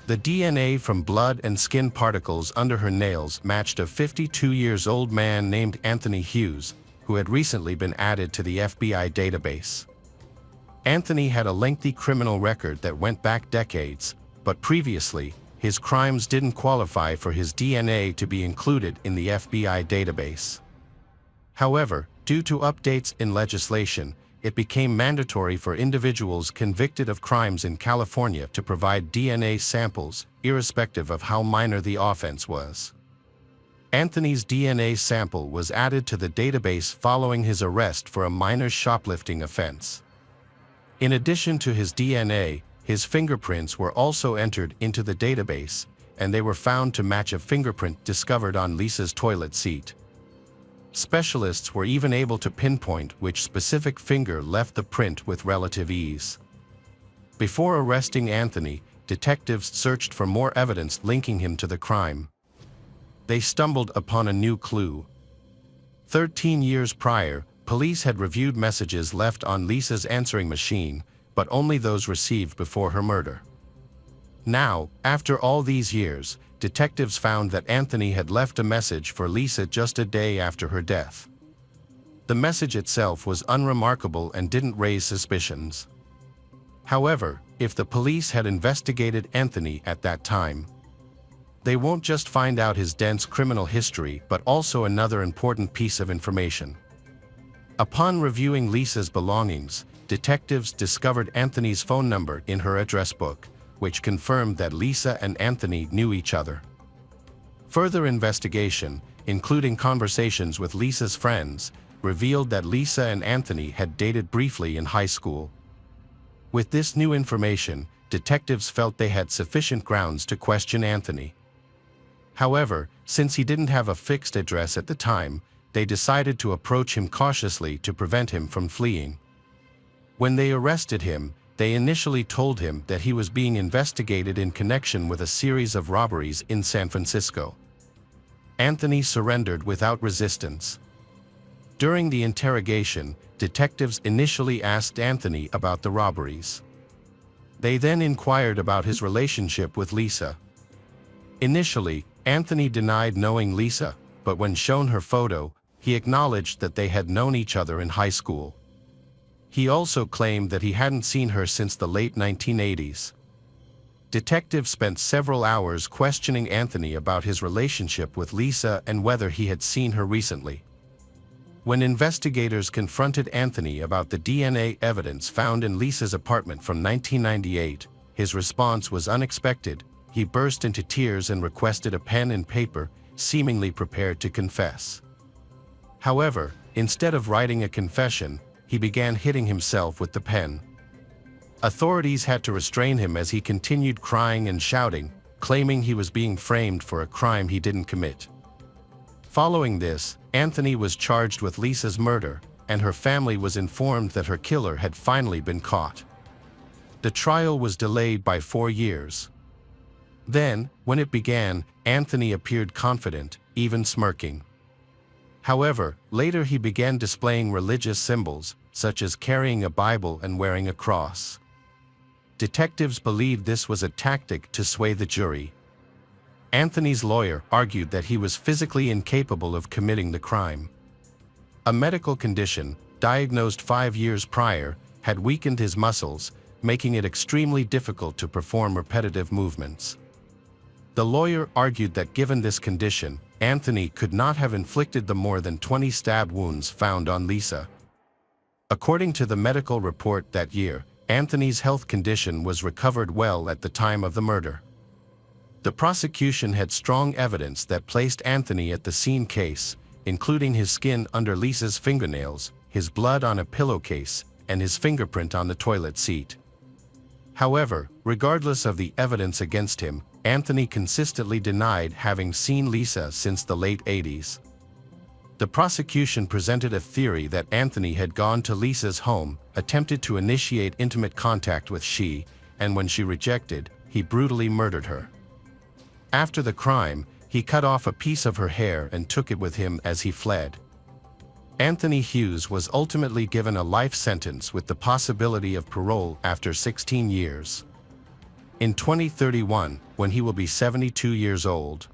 The DNA from blood and skin particles under her nails matched a 52-year-old man named Anthony Hughes, who had recently been added to the FBI database. Anthony had a lengthy criminal record that went back decades, but previously, his crimes didn't qualify for his DNA to be included in the FBI database. However, due to updates in legislation, it became mandatory for individuals convicted of crimes in California to provide DNA samples, irrespective of how minor the offense was. Anthony's DNA sample was added to the database following his arrest for a minor shoplifting offense. In addition to his DNA, his fingerprints were also entered into the database, and they were found to match a fingerprint discovered on Lisa's toilet seat. Specialists were even able to pinpoint which specific finger left the print with relative ease. Before arresting Anthony, detectives searched for more evidence linking him to the crime. They stumbled upon a new clue. 13 years prior, police had reviewed messages left on Lisa's answering machine, but only those received before her murder. Now, after all these years, detectives found that Anthony had left a message for Lisa just a day after her death. The message itself was unremarkable and didn't raise suspicions. However, if the police had investigated Anthony at that time, they won't just find out his dense criminal history but also another important piece of information. Upon reviewing Lisa's belongings, detectives discovered Anthony's phone number in her address book, which confirmed that Lisa and Anthony knew each other. Further investigation, including conversations with Lisa's friends, revealed that Lisa and Anthony had dated briefly in high school. With this new information, detectives felt they had sufficient grounds to question Anthony. However, since he didn't have a fixed address at the time, they decided to approach him cautiously to prevent him from fleeing. When they arrested him, they initially told him that he was being investigated in connection with a series of robberies in San Francisco. Anthony surrendered without resistance. During the interrogation, detectives initially asked Anthony about the robberies. They then inquired about his relationship with Lisa. Initially, Anthony denied knowing Lisa, but when shown her photo, he acknowledged that they had known each other in high school. He also claimed that he hadn't seen her since the late 1980s. Detectives spent several hours questioning Anthony about his relationship with Lisa and whether he had seen her recently. When investigators confronted Anthony about the DNA evidence found in Lisa's apartment from 1998, his response was unexpected. He burst into tears and requested a pen and paper, seemingly prepared to confess. However, instead of writing a confession, he began hitting himself with the pen. Authorities had to restrain him as he continued crying and shouting, claiming he was being framed for a crime he didn't commit. Following this, Anthony was charged with Lisa's murder, and her family was informed that her killer had finally been caught. The trial was delayed by 4 years. Then, when it began, Anthony appeared confident, even smirking. However, later he began displaying religious symbols, such as carrying a Bible and wearing a cross. Detectives believed this was a tactic to sway the jury. Anthony's lawyer argued that he was physically incapable of committing the crime. A medical condition, diagnosed 5 years prior, had weakened his muscles, making it extremely difficult to perform repetitive movements. The lawyer argued that given this condition, Anthony could not have inflicted the more than 20 stab wounds found on Lisa. According to the medical report that year, Anthony's health condition was recovered well at the time of the murder. The prosecution had strong evidence that placed Anthony at the scene case, including his skin under Lisa's fingernails, his blood on a pillowcase, and his fingerprint on the toilet seat. However, regardless of the evidence against him, Anthony consistently denied having seen Lisa since the late 80s. The prosecution presented a theory that Anthony had gone to Lisa's home, attempted to initiate intimate contact with she, and when she rejected, he brutally murdered her. After the crime, he cut off a piece of her hair and took it with him as he fled. Anthony Hughes was ultimately given a life sentence with the possibility of parole after 16 years. In 2031, when he will be 72 years old,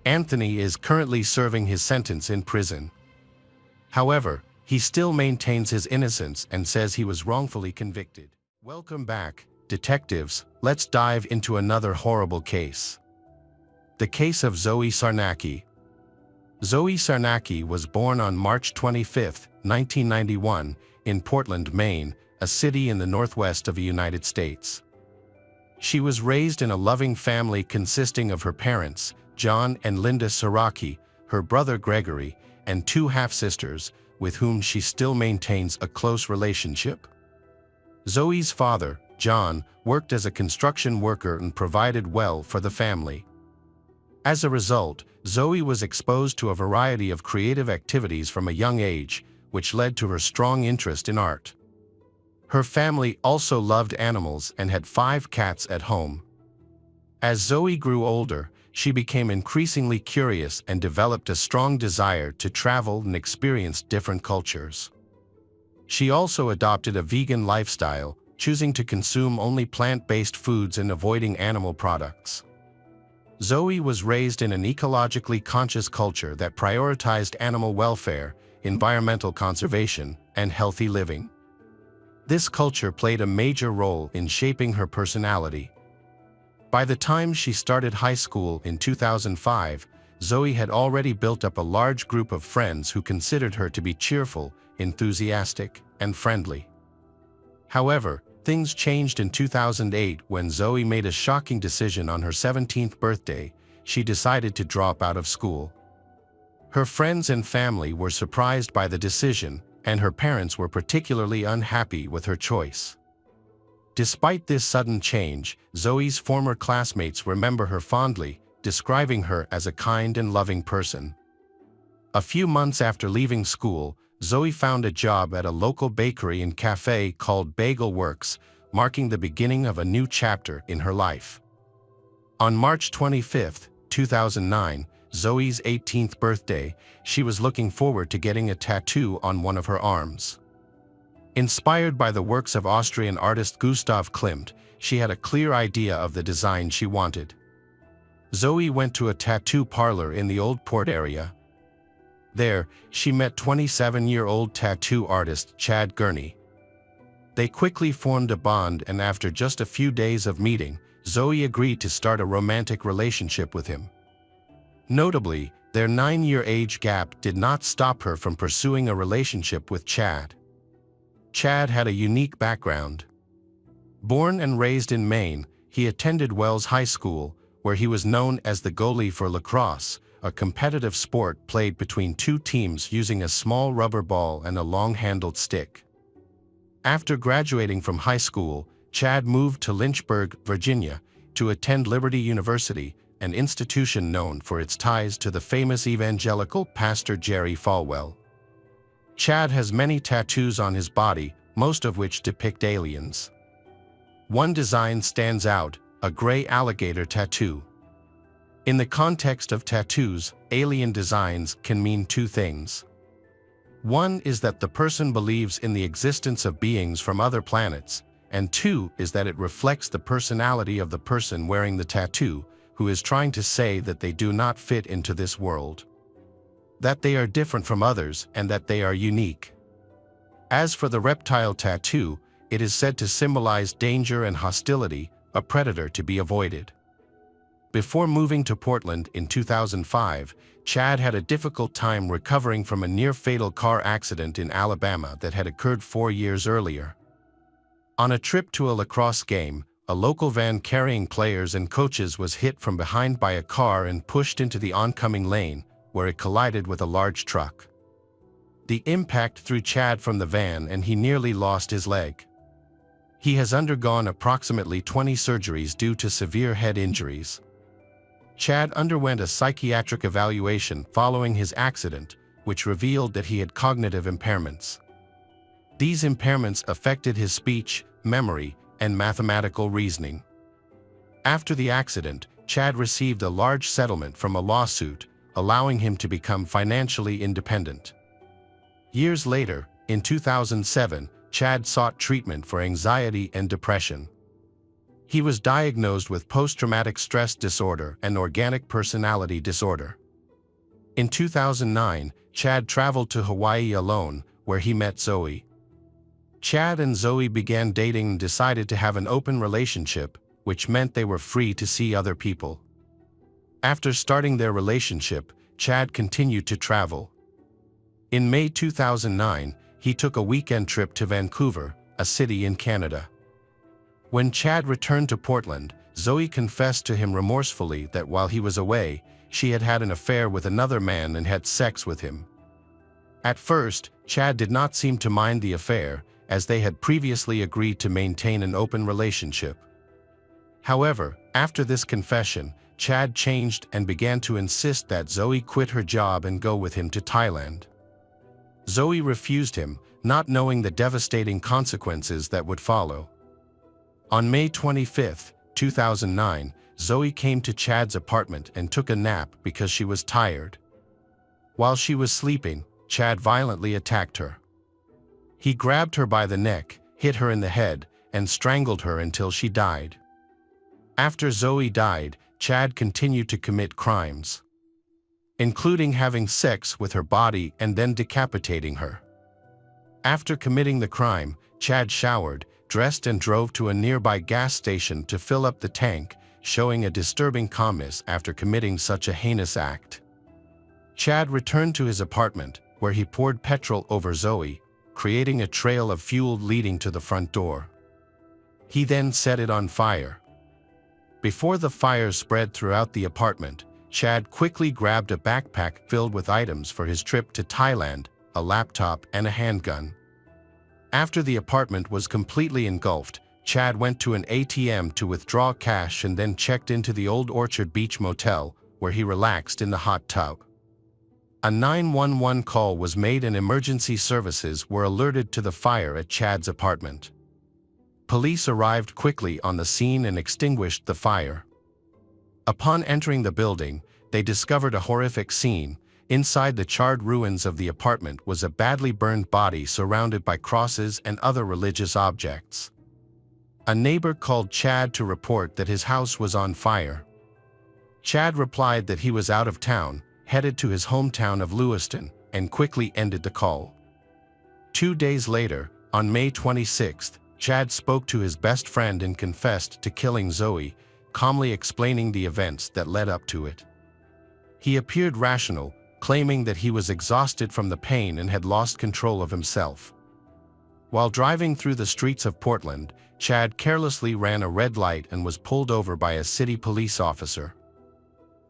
Anthony is currently serving his sentence in prison. However, he still maintains his innocence and says he was wrongfully convicted. Welcome back, detectives. Let's dive into another horrible case. The case of Zoe Sarnacki. Zoe Sarnacki was born on March 25, 1991, in Portland, Maine, a city in the northwest of the United States. She was raised in a loving family consisting of her parents, John and Linda Sarnacki, her brother Gregory, and two half-sisters, with whom she still maintains a close relationship. Zoe's father, John, worked as a construction worker and provided well for the family. As a result, Zoe was exposed to a variety of creative activities from a young age, which led to her strong interest in art. Her family also loved animals and had 5 cats at home. As Zoe grew older, she became increasingly curious and developed a strong desire to travel and experience different cultures. She also adopted a vegan lifestyle, choosing to consume only plant-based foods and avoiding animal products. Zoe was raised in an ecologically conscious culture that prioritized animal welfare, environmental conservation, and healthy living. This culture played a major role in shaping her personality. By the time she started high school in 2005, Zoe had already built up a large group of friends who considered her to be cheerful, enthusiastic, and friendly. However, things changed in 2008 when Zoe made a shocking decision on her 17th birthday. She decided to drop out of school. Her friends and family were surprised by the decision, and her parents were particularly unhappy with her choice. Despite this sudden change, Zoe's former classmates remember her fondly, describing her as a kind and loving person. A few months after leaving school, Zoe found a job at a local bakery and cafe called Bagel Works, marking the beginning of a new chapter in her life. On March 25, 2009, Zoe's 18th birthday, she was looking forward to getting a tattoo on one of her arms. Inspired by the works of Austrian artist Gustav Klimt, she had a clear idea of the design she wanted. Zoe went to a tattoo parlor in the Old Port area. There, she met 27-year-old tattoo artist Chad Gurney. They quickly formed a bond, and after just a few days of meeting, Zoe agreed to start a romantic relationship with him. Notably, their 9-year age gap did not stop her from pursuing a relationship with Chad. Chad had a unique background. Born and raised in Maine, he attended Wells High School, where he was known as the goalie for lacrosse, a competitive sport played between two teams using a small rubber ball and a long-handled stick. After graduating from high school, Chad moved to Lynchburg, Virginia, to attend Liberty University, an institution known for its ties to the famous evangelical pastor Jerry Falwell. Chad has many tattoos on his body, most of which depict aliens. One design stands out, a gray alligator tattoo. In the context of tattoos, alien designs can mean two things. One is that the person believes in the existence of beings from other planets, and two is that it reflects the personality of the person wearing the tattoo, who is trying to say that they do not fit into this world, that they are different from others, and that they are unique. As for the reptile tattoo, it is said to symbolize danger and hostility, a predator to be avoided. Before moving to Portland in 2005, Chad had a difficult time recovering from a near-fatal car accident in Alabama that had occurred 4 years earlier. On a trip to a lacrosse game, a local van carrying players and coaches was hit from behind by a car and pushed into the oncoming lane, where it collided with a large truck. The impact threw Chad from the van and he nearly lost his leg. He has undergone approximately 20 surgeries due to severe head injuries. Chad underwent a psychiatric evaluation following his accident, which revealed that he had cognitive impairments. These impairments affected his speech, memory, and mathematical reasoning. After the accident, Chad received a large settlement from a lawsuit, allowing him to become financially independent. Years later, in 2007, Chad sought treatment for anxiety and depression. He was diagnosed with post-traumatic stress disorder and organic personality disorder. In 2009, Chad traveled to Hawaii alone, where he met Zoe. Chad and Zoe began dating and decided to have an open relationship, which meant they were free to see other people. After starting their relationship, Chad continued to travel. In May 2009, he took a weekend trip to Vancouver, a city in Canada. When Chad returned to Portland, Zoe confessed to him remorsefully that while he was away, she had had an affair with another man and had sex with him. At first, Chad did not seem to mind the affair, as they had previously agreed to maintain an open relationship. However, after this confession, Chad changed and began to insist that Zoe quit her job and go with him to Thailand. Zoe refused him, not knowing the devastating consequences that would follow. On May 25, 2009, Zoe came to Chad's apartment and took a nap because she was tired. While she was sleeping, Chad violently attacked her. He grabbed her by the neck, hit her in the head, and strangled her until she died. After Zoe died, Chad continued to commit crimes, including having sex with her body and then decapitating her. After committing the crime, Chad showered, dressed and drove to a nearby gas station to fill up the tank, showing a disturbing calmness after committing such a heinous act. Chad returned to his apartment, where he poured petrol over Zoe, creating a trail of fuel leading to the front door. He then set it on fire. Before the fire spread throughout the apartment, Chad quickly grabbed a backpack filled with items for his trip to Thailand, a laptop and a handgun. After the apartment was completely engulfed, Chad went to an ATM to withdraw cash and then checked into the Old Orchard Beach Motel, where he relaxed in the hot tub. A 911 call was made and emergency services were alerted to the fire at Chad's apartment. Police arrived quickly on the scene and extinguished the fire. Upon entering the building, they discovered a horrific scene. Inside the charred ruins of the apartment was a badly burned body surrounded by crosses and other religious objects. A neighbor called Chad to report that his house was on fire. Chad replied that he was out of town, headed to his hometown of Lewiston, and quickly ended the call. 2 days later, on May 26, Chad spoke to his best friend and confessed to killing Zoe, calmly explaining the events that led up to it. He appeared rational, claiming that he was exhausted from the pain and had lost control of himself. While driving through the streets of Portland, Chad carelessly ran a red light and was pulled over by a city police officer.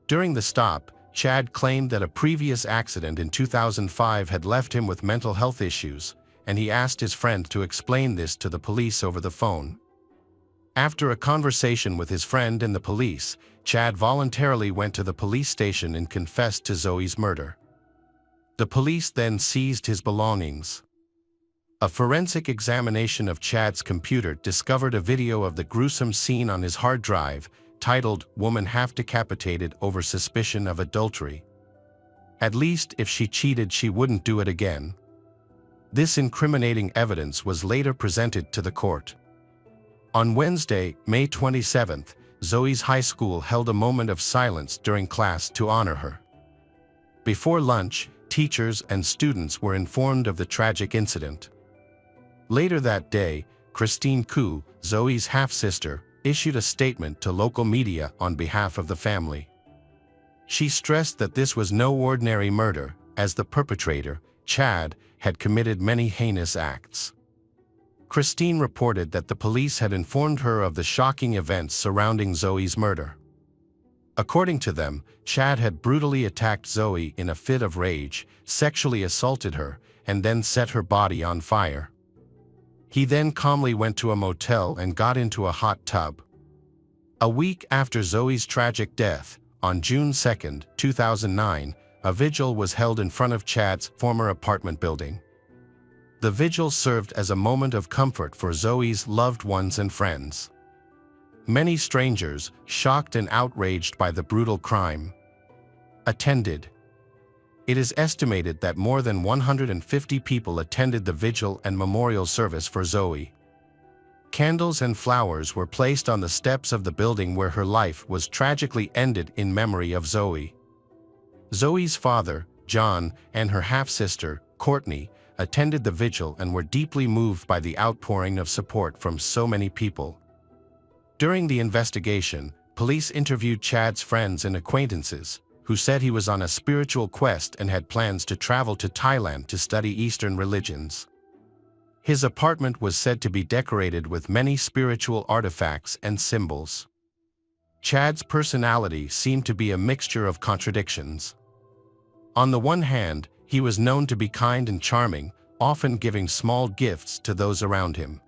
During the stop, Chad claimed that a previous accident in 2005 had left him with mental health issues, and he asked his friend to explain this to the police over the phone. After a conversation with his friend and the police, Chad voluntarily went to the police station and confessed to Zoe's murder. The police then seized his belongings. A forensic examination of Chad's computer discovered a video of the gruesome scene on his hard drive, titled "Woman Half Decapitated Over Suspicion of Adultery." At least if she cheated, she wouldn't do it again. This incriminating evidence was later presented to the court. On Wednesday, May 27, Zoe's high school held a moment of silence during class to honor her. Before lunch, teachers and students were informed of the tragic incident. Later that day, Christine Koo, Zoe's half-sister, issued a statement to local media on behalf of the family. She stressed that this was no ordinary murder, as the perpetrator, Chad, had committed many heinous acts. Christine reported that the police had informed her of the shocking events surrounding Zoe's murder. According to them, Chad had brutally attacked Zoe in a fit of rage, sexually assaulted her, and then set her body on fire. He then calmly went to a motel and got into a hot tub. A week after Zoe's tragic death, on June 2, 2009, a vigil was held in front of Chad's former apartment building. The vigil served as a moment of comfort for Zoe's loved ones and friends. Many strangers, shocked and outraged by the brutal crime, attended. It is estimated that more than 150 people attended the vigil and memorial service for Zoe. Candles and flowers were placed on the steps of the building where her life was tragically ended in memory of Zoe. Zoe's father, John, and her half-sister, Courtney, attended the vigil and were deeply moved by the outpouring of support from so many people. During the investigation, police interviewed Chad's friends and acquaintances, who said he was on a spiritual quest and had plans to travel to Thailand to study Eastern religions. His apartment was said to be decorated with many spiritual artifacts and symbols. Chad's personality seemed to be a mixture of contradictions. On the one hand, he was known to be kind and charming, often giving small gifts to those around him.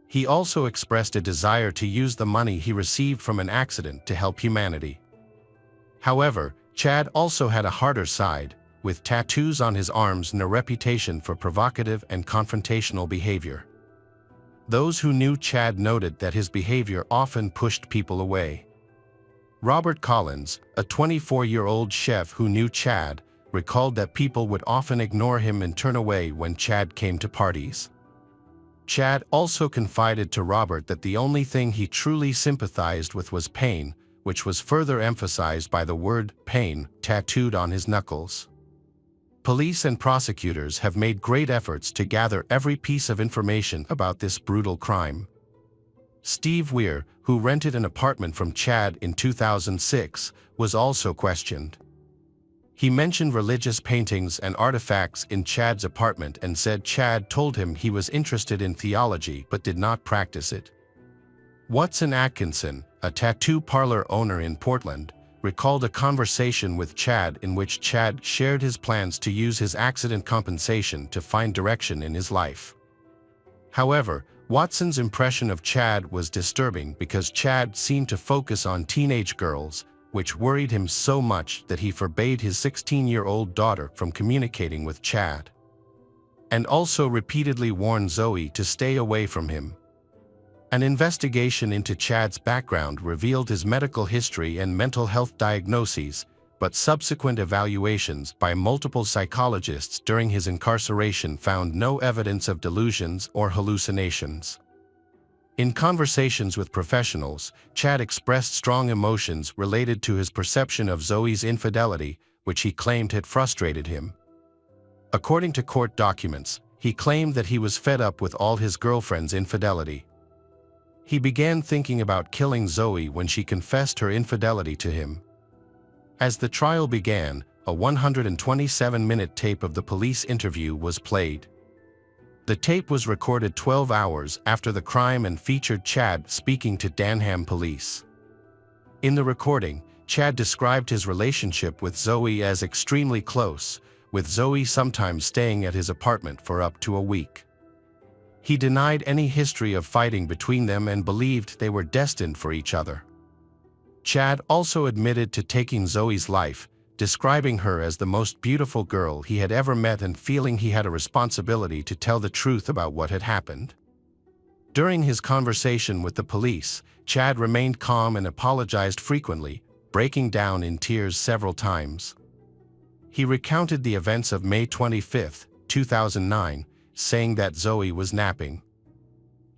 He also expressed a desire to use the money he received from an accident to help humanity. However, Chad also had a harder side, with tattoos on his arms and a reputation for provocative and confrontational behavior. Those who knew Chad noted that his behavior often pushed people away. Robert Collins, a 24-year-old chef who knew Chad, recalled that people would often ignore him and turn away when Chad came to parties. Chad also confided to Robert that the only thing he truly sympathized with was pain, which was further emphasized by the word pain tattooed on his knuckles. Police and prosecutors have made great efforts to gather every piece of information about this brutal crime. Steve Weir, who rented an apartment from Chad in 2006, was also questioned. He mentioned religious paintings and artifacts in Chad's apartment and said Chad told him he was interested in theology but did not practice it. Watson Atkinson, a tattoo parlor owner in Portland, recalled a conversation with Chad in which Chad shared his plans to use his accident compensation to find direction in his life. However, Watson's impression of Chad was disturbing because Chad seemed to focus on teenage girls, which worried him so much that he forbade his 16-year-old daughter from communicating with Chad, and also repeatedly warned Zoe to stay away from him. An investigation into Chad's background revealed his medical history and mental health diagnoses, but subsequent evaluations by multiple psychologists during his incarceration found no evidence of delusions or hallucinations. In conversations with professionals, Chad expressed strong emotions related to his perception of Zoe's infidelity, which he claimed had frustrated him. According to court documents, he claimed that he was fed up with all his girlfriend's infidelity. He began thinking about killing Zoe when she confessed her infidelity to him. As the trial began, a 127-minute tape of the police interview was played. The tape was recorded 12 hours after the crime and featured Chad speaking to Denham police. In the recording, Chad described his relationship with Zoe as extremely close, with Zoe sometimes staying at his apartment for up to a week. He denied any history of fighting between them and believed they were destined for each other. Chad also admitted to taking Zoe's life, describing her as the most beautiful girl he had ever met and feeling he had a responsibility to tell the truth about what had happened. During his conversation with the police, Chad remained calm and apologized frequently, breaking down in tears several times. He recounted the events of May 25, 2009, saying that Zoe was napping.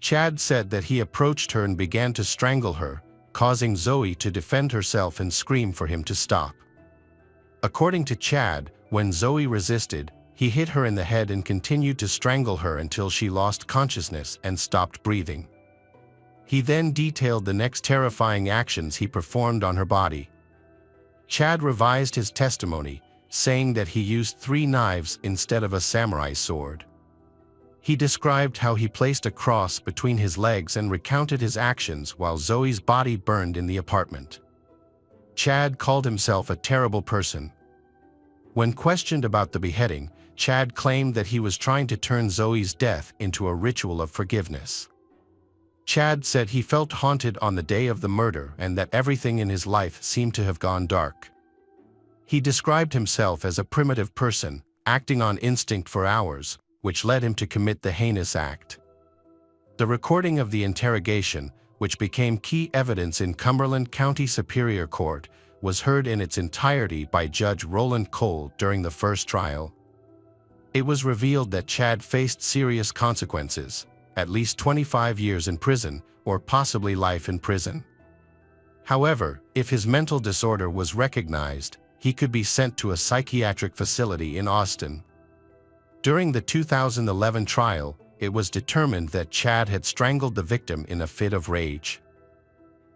Chad said that he approached her and began to strangle her, causing Zoe to defend herself and scream for him to stop. According to Chad, when Zoe resisted, he hit her in the head and continued to strangle her until she lost consciousness and stopped breathing. He then detailed the next terrifying actions he performed on her body. Chad revised his testimony, saying that he used 3 knives instead of a samurai sword. He described how he placed a cross between his legs and recounted his actions while Zoe's body burned in the apartment. Chad called himself a terrible person. When questioned about the beheading, Chad claimed that he was trying to turn Zoe's death into a ritual of forgiveness. Chad said he felt haunted on the day of the murder and that everything in his life seemed to have gone dark. He described himself as a primitive person, acting on instinct for hours, which led him to commit the heinous act. The recording of the interrogation, which became key evidence in Cumberland County Superior Court, was heard in its entirety by Judge Roland Cole during the first trial. It was revealed that Chad faced serious consequences, at least 25 years in prison, or possibly life in prison. However, if his mental disorder was recognized, he could be sent to a psychiatric facility in Austin. During the 2011 trial, it was determined that Chad had strangled the victim in a fit of rage.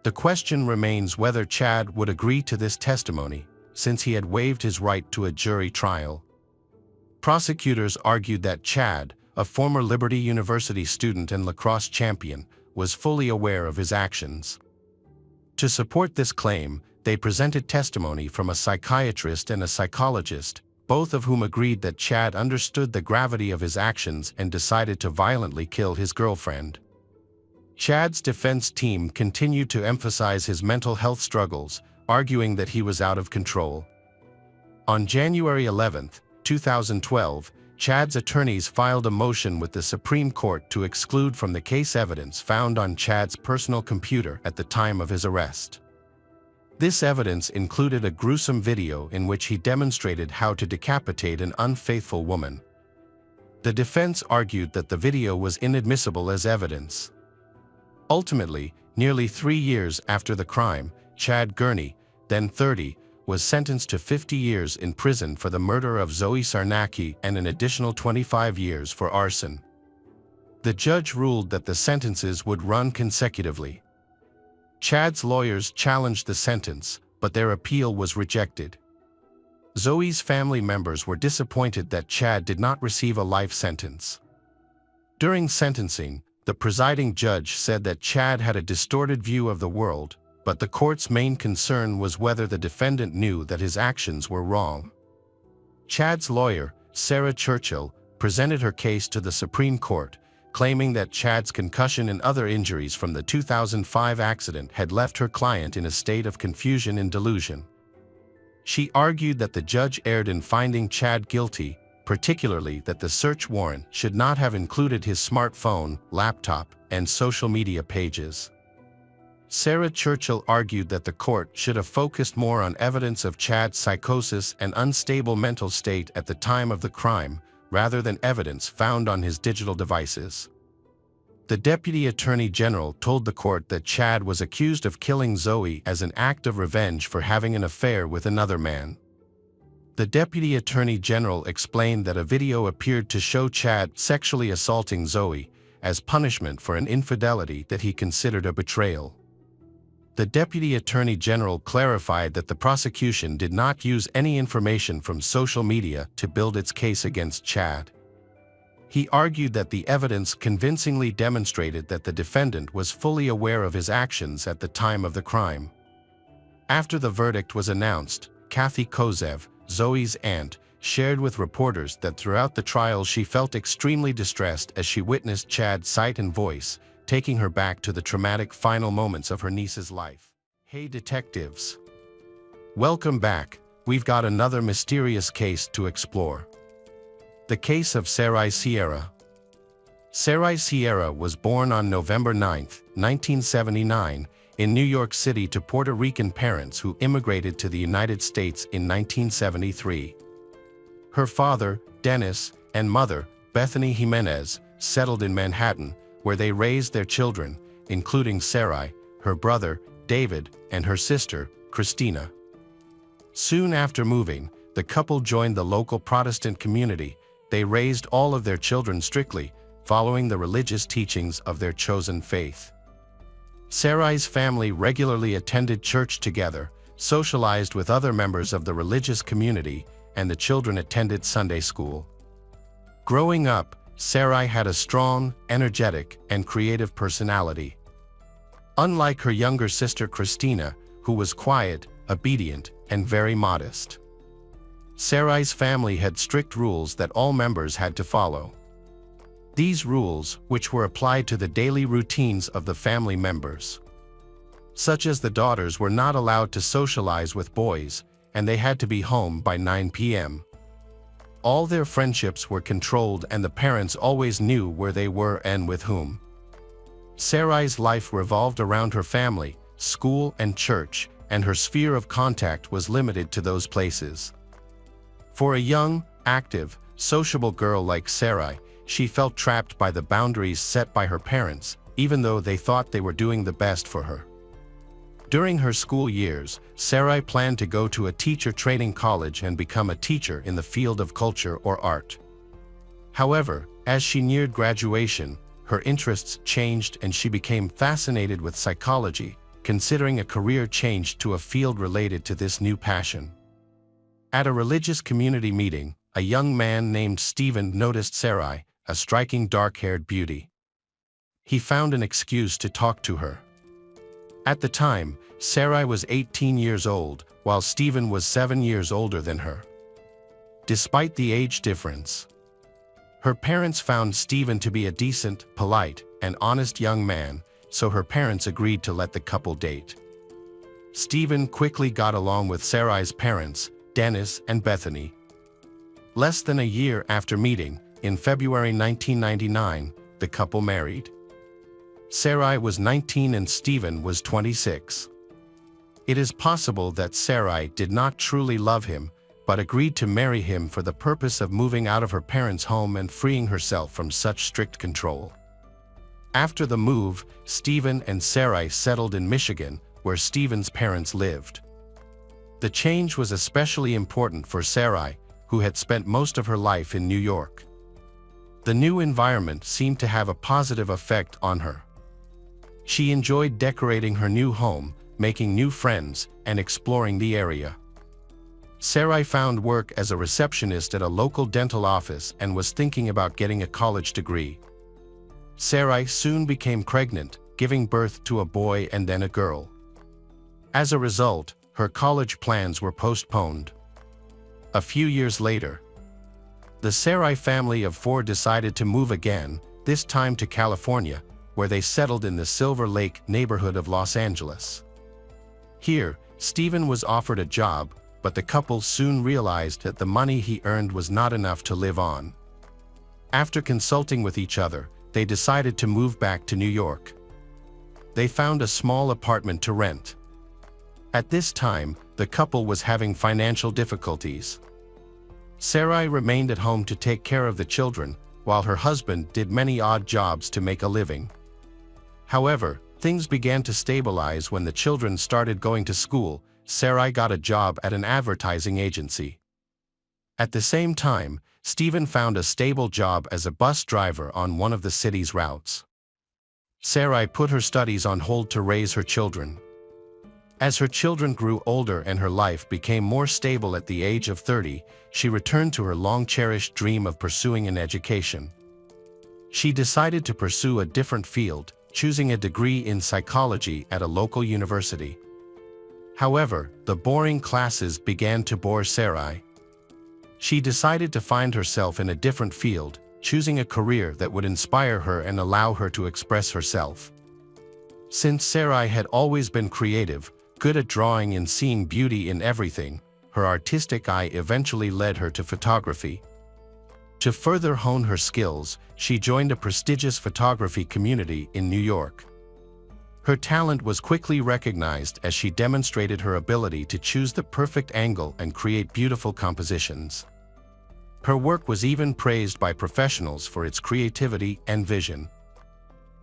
The question remains whether Chad would agree to this testimony, since he had waived his right to a jury trial. Prosecutors argued that Chad, a former Liberty University student and lacrosse champion, was fully aware of his actions. To support this claim, they presented testimony from a psychiatrist and a psychologist, both of whom agreed that Chad understood the gravity of his actions and decided to violently kill his girlfriend. Chad's defense team continued to emphasize his mental health struggles, arguing that he was out of control. On January 11, 2012, Chad's attorneys filed a motion with the Supreme Court to exclude from the case evidence found on Chad's personal computer at the time of his arrest. This evidence included a gruesome video in which he demonstrated how to decapitate an unfaithful woman. The defense argued that the video was inadmissible as evidence. Ultimately, nearly 3 years after the crime, Chad Gurney, then 30, was sentenced to 50 years in prison for the murder of Zoe Sarnacki and an additional 25 years for arson. The judge ruled that the sentences would run consecutively. Chad's lawyers challenged the sentence, but their appeal was rejected. Zoe's family members were disappointed that Chad did not receive a life sentence. During sentencing, the presiding judge said that Chad had a distorted view of the world, but the court's main concern was whether the defendant knew that his actions were wrong. Chad's lawyer, Sarah Churchill, presented her case to the Supreme Court, claiming that Chad's concussion and other injuries from the 2005 accident had left her client in a state of confusion and delusion. She argued that the judge erred in finding Chad guilty, particularly that the search warrant should not have included his smartphone, laptop, and social media pages. Sarah Churchill argued that the court should have focused more on evidence of Chad's psychosis and unstable mental state at the time of the crime, rather than evidence found on his digital devices. The Deputy Attorney General told the court that Chad was accused of killing Zoe as an act of revenge for having an affair with another man. The Deputy Attorney General explained that a video appeared to show Chad sexually assaulting Zoe as punishment for an infidelity that he considered a betrayal. The Deputy Attorney General clarified that the prosecution did not use any information from social media to build its case against Chad. He argued that the evidence convincingly demonstrated that the defendant was fully aware of his actions at the time of the crime. After the verdict was announced, Kathy Kozev, Zoe's aunt, shared with reporters that throughout the trial she felt extremely distressed as she witnessed Chad's sight and voice, taking her back to the traumatic final moments of her niece's life. Hey detectives! Welcome back. We've got another mysterious case to explore. The case of Sarai Sierra. Sarai Sierra was born on November 9, 1979, in New York City to Puerto Rican parents who immigrated to the United States in 1973. Her father, Dennis, and mother, Bethany Jimenez, settled in Manhattan, where they raised their children, including Sarai, her brother, David, and her sister, Christina. Soon after moving, the couple joined the local Protestant community. They raised all of their children strictly, following the religious teachings of their chosen faith. Sarai's family regularly attended church together, socialized with other members of the religious community, and the children attended Sunday school. Growing up, Sarai had a strong, energetic, and creative personality. Unlike her younger sister Christina, who was quiet, obedient, and very modest. Sarai's family had strict rules that all members had to follow. These rules, which were applied to the daily routines of the family members, such as the daughters were not allowed to socialize with boys, and they had to be home by 9 p.m. All their friendships were controlled and the parents always knew where they were and with whom. Sarai's life revolved around her family, school and church, and her sphere of contact was limited to those places. For a young, active, sociable girl like Sarai, she felt trapped by the boundaries set by her parents, even though they thought they were doing the best for her. During her school years, Sarai planned to go to a teacher training college and become a teacher in the field of culture or art. However, as she neared graduation, her interests changed and she became fascinated with psychology, considering a career change to a field related to this new passion. At a religious community meeting, a young man named Stephen noticed Sarai, a striking dark-haired beauty. He found an excuse to talk to her. At the time, Sarai was 18 years old, while Stephen was 7 years older than her. Despite the age difference, her parents found Stephen to be a decent, polite, and honest young man, so her parents agreed to let the couple date. Stephen quickly got along with Sarai's parents, Dennis and Bethany. Less than a year after meeting, in February 1999, the couple married. Sarai was 19 and Stephen was 26. It is possible that Sarai did not truly love him, but agreed to marry him for the purpose of moving out of her parents' home and freeing herself from such strict control. After the move, Stephen and Sarai settled in Michigan, where Stephen's parents lived. The change was especially important for Sarai, who had spent most of her life in New York. The new environment seemed to have a positive effect on her. She enjoyed decorating her new home, making new friends, and exploring the area. Sarai found work as a receptionist at a local dental office and was thinking about getting a college degree. Sarai soon became pregnant, giving birth to a boy and then a girl. As a result, her college plans were postponed. A few years later, the Sarai family of 4 decided to move again, this time to California, where they settled in the Silver Lake neighborhood of Los Angeles. Here, Stephen was offered a job, but the couple soon realized that the money he earned was not enough to live on. After consulting with each other, they decided to move back to New York. They found a small apartment to rent. At this time, the couple was having financial difficulties. Sarai remained at home to take care of the children, while her husband did many odd jobs to make a living. However, things began to stabilize when the children started going to school. Sarai got a job at an advertising agency. At the same time, Stephen found a stable job as a bus driver on one of the city's routes. Sarai put her studies on hold to raise her children. As her children grew older and her life became more stable at the age of 30, she returned to her long-cherished dream of pursuing an education. She decided to pursue a different field, choosing a degree in psychology at a local university. However, the boring classes began to bore Sarai. She decided to find herself in a different field, choosing a career that would inspire her and allow her to express herself. Since Sarai had always been creative, good at drawing and seeing beauty in everything, her artistic eye eventually led her to photography. To further hone her skills, she joined a prestigious photography community in New York. Her talent was quickly recognized as she demonstrated her ability to choose the perfect angle and create beautiful compositions. Her work was even praised by professionals for its creativity and vision.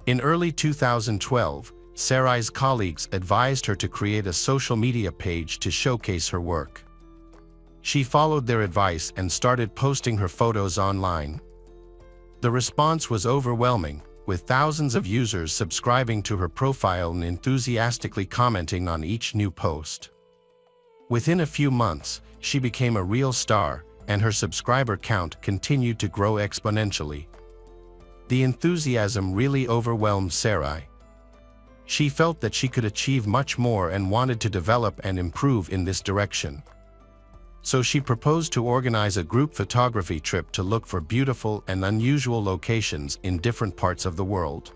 In early 2012, Sarai's colleagues advised her to create a social media page to showcase her work. She followed their advice and started posting her photos online. The response was overwhelming, with thousands of users subscribing to her profile and enthusiastically commenting on each new post. Within a few months, she became a real star, and her subscriber count continued to grow exponentially. The enthusiasm really overwhelmed Sarai. She felt that she could achieve much more and wanted to develop and improve in this direction. So she proposed to organize a group photography trip to look for beautiful and unusual locations in different parts of the world.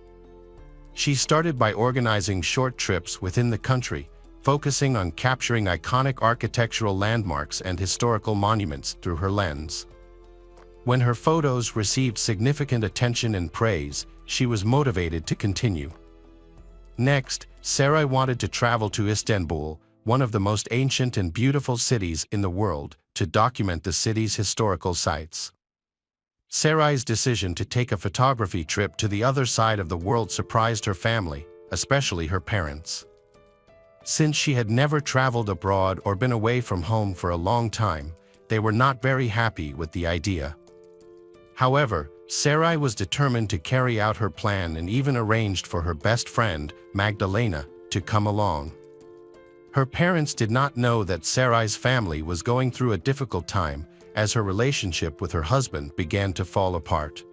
She started by organizing short trips within the country, focusing on capturing iconic architectural landmarks and historical monuments through her lens. When her photos received significant attention and praise, she was motivated to continue. Next, Sarai wanted to travel to Istanbul, one of the most ancient and beautiful cities in the world, to document the city's historical sites. Sarai's decision to take a photography trip to the other side of the world surprised her family, especially her parents. Since she had never traveled abroad or been away from home for a long time, they were not very happy with the idea. However, Sarai was determined to carry out her plan and even arranged for her best friend, Magdalena, to come along. Her parents did not know that Sarai's family was going through a difficult time, as her relationship with her husband began to fall apart.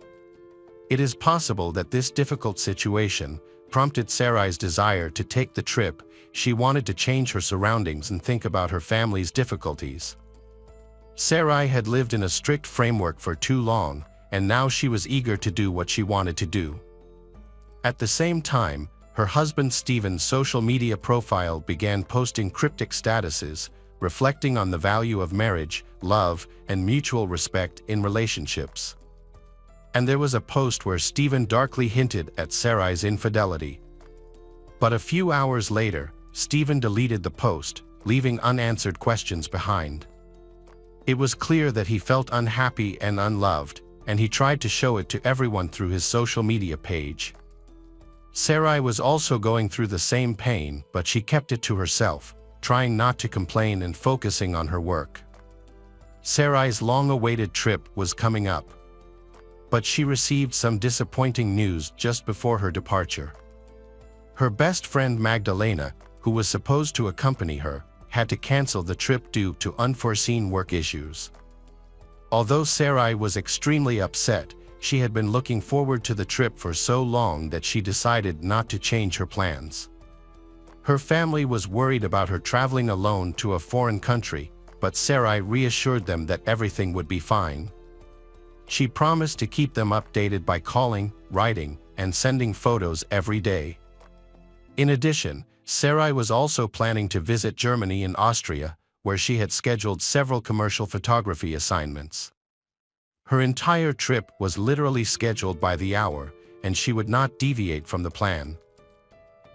It is possible that this difficult situation prompted Sarai's desire to take the trip. She wanted to change her surroundings and think about her family's difficulties. Sarai had lived in a strict framework for too long, and now she was eager to do what she wanted to do. At the same time, her husband Stephen's social media profile began posting cryptic statuses, reflecting on the value of marriage, love, and mutual respect in relationships. And there was a post where Stephen darkly hinted at Sarai's infidelity. But a few hours later, Stephen deleted the post, leaving unanswered questions behind. It was clear that he felt unhappy and unloved, and he tried to show it to everyone through his social media page. Sarai was also going through the same pain, but she kept it to herself, trying not to complain and focusing on her work. Sarai's long-awaited trip was coming up. But she received some disappointing news just before her departure. Her best friend Magdalena, who was supposed to accompany her, had to cancel the trip due to unforeseen work issues. Although Sarai was extremely upset, she had been looking forward to the trip for so long that she decided not to change her plans. Her family was worried about her traveling alone to a foreign country, but Sarai reassured them that everything would be fine. She promised to keep them updated by calling, writing, and sending photos every day. In addition, Sarai was also planning to visit Germany and Austria, where she had scheduled several commercial photography assignments. Her entire trip was literally scheduled by the hour, and she would not deviate from the plan.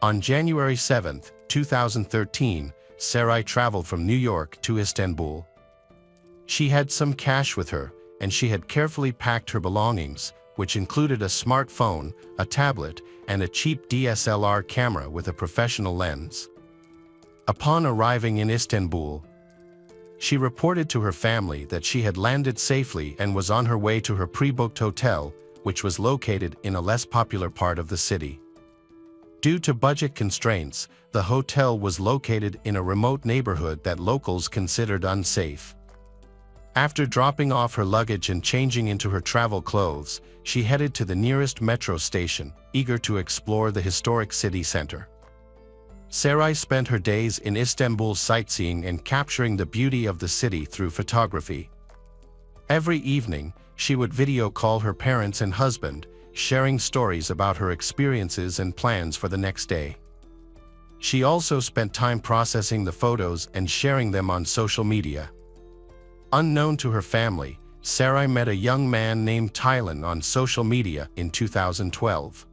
On January 7, 2013, Sarai traveled from New York to Istanbul. She had some cash with her, and she had carefully packed her belongings, which included a smartphone, a tablet, and a cheap DSLR camera with a professional lens. Upon arriving in Istanbul, she reported to her family that she had landed safely and was on her way to her pre-booked hotel, which was located in a less popular part of the city. Due to budget constraints, the hotel was located in a remote neighborhood that locals considered unsafe. After dropping off her luggage and changing into her travel clothes, she headed to the nearest metro station, eager to explore the historic city center. Sarai spent her days in Istanbul sightseeing and capturing the beauty of the city through photography. Every evening, she would video call her parents and husband, sharing stories about her experiences and plans for the next day. She also spent time processing the photos and sharing them on social media. Unknown to her family, Sarai met a young man named Tylan on social media in 2012.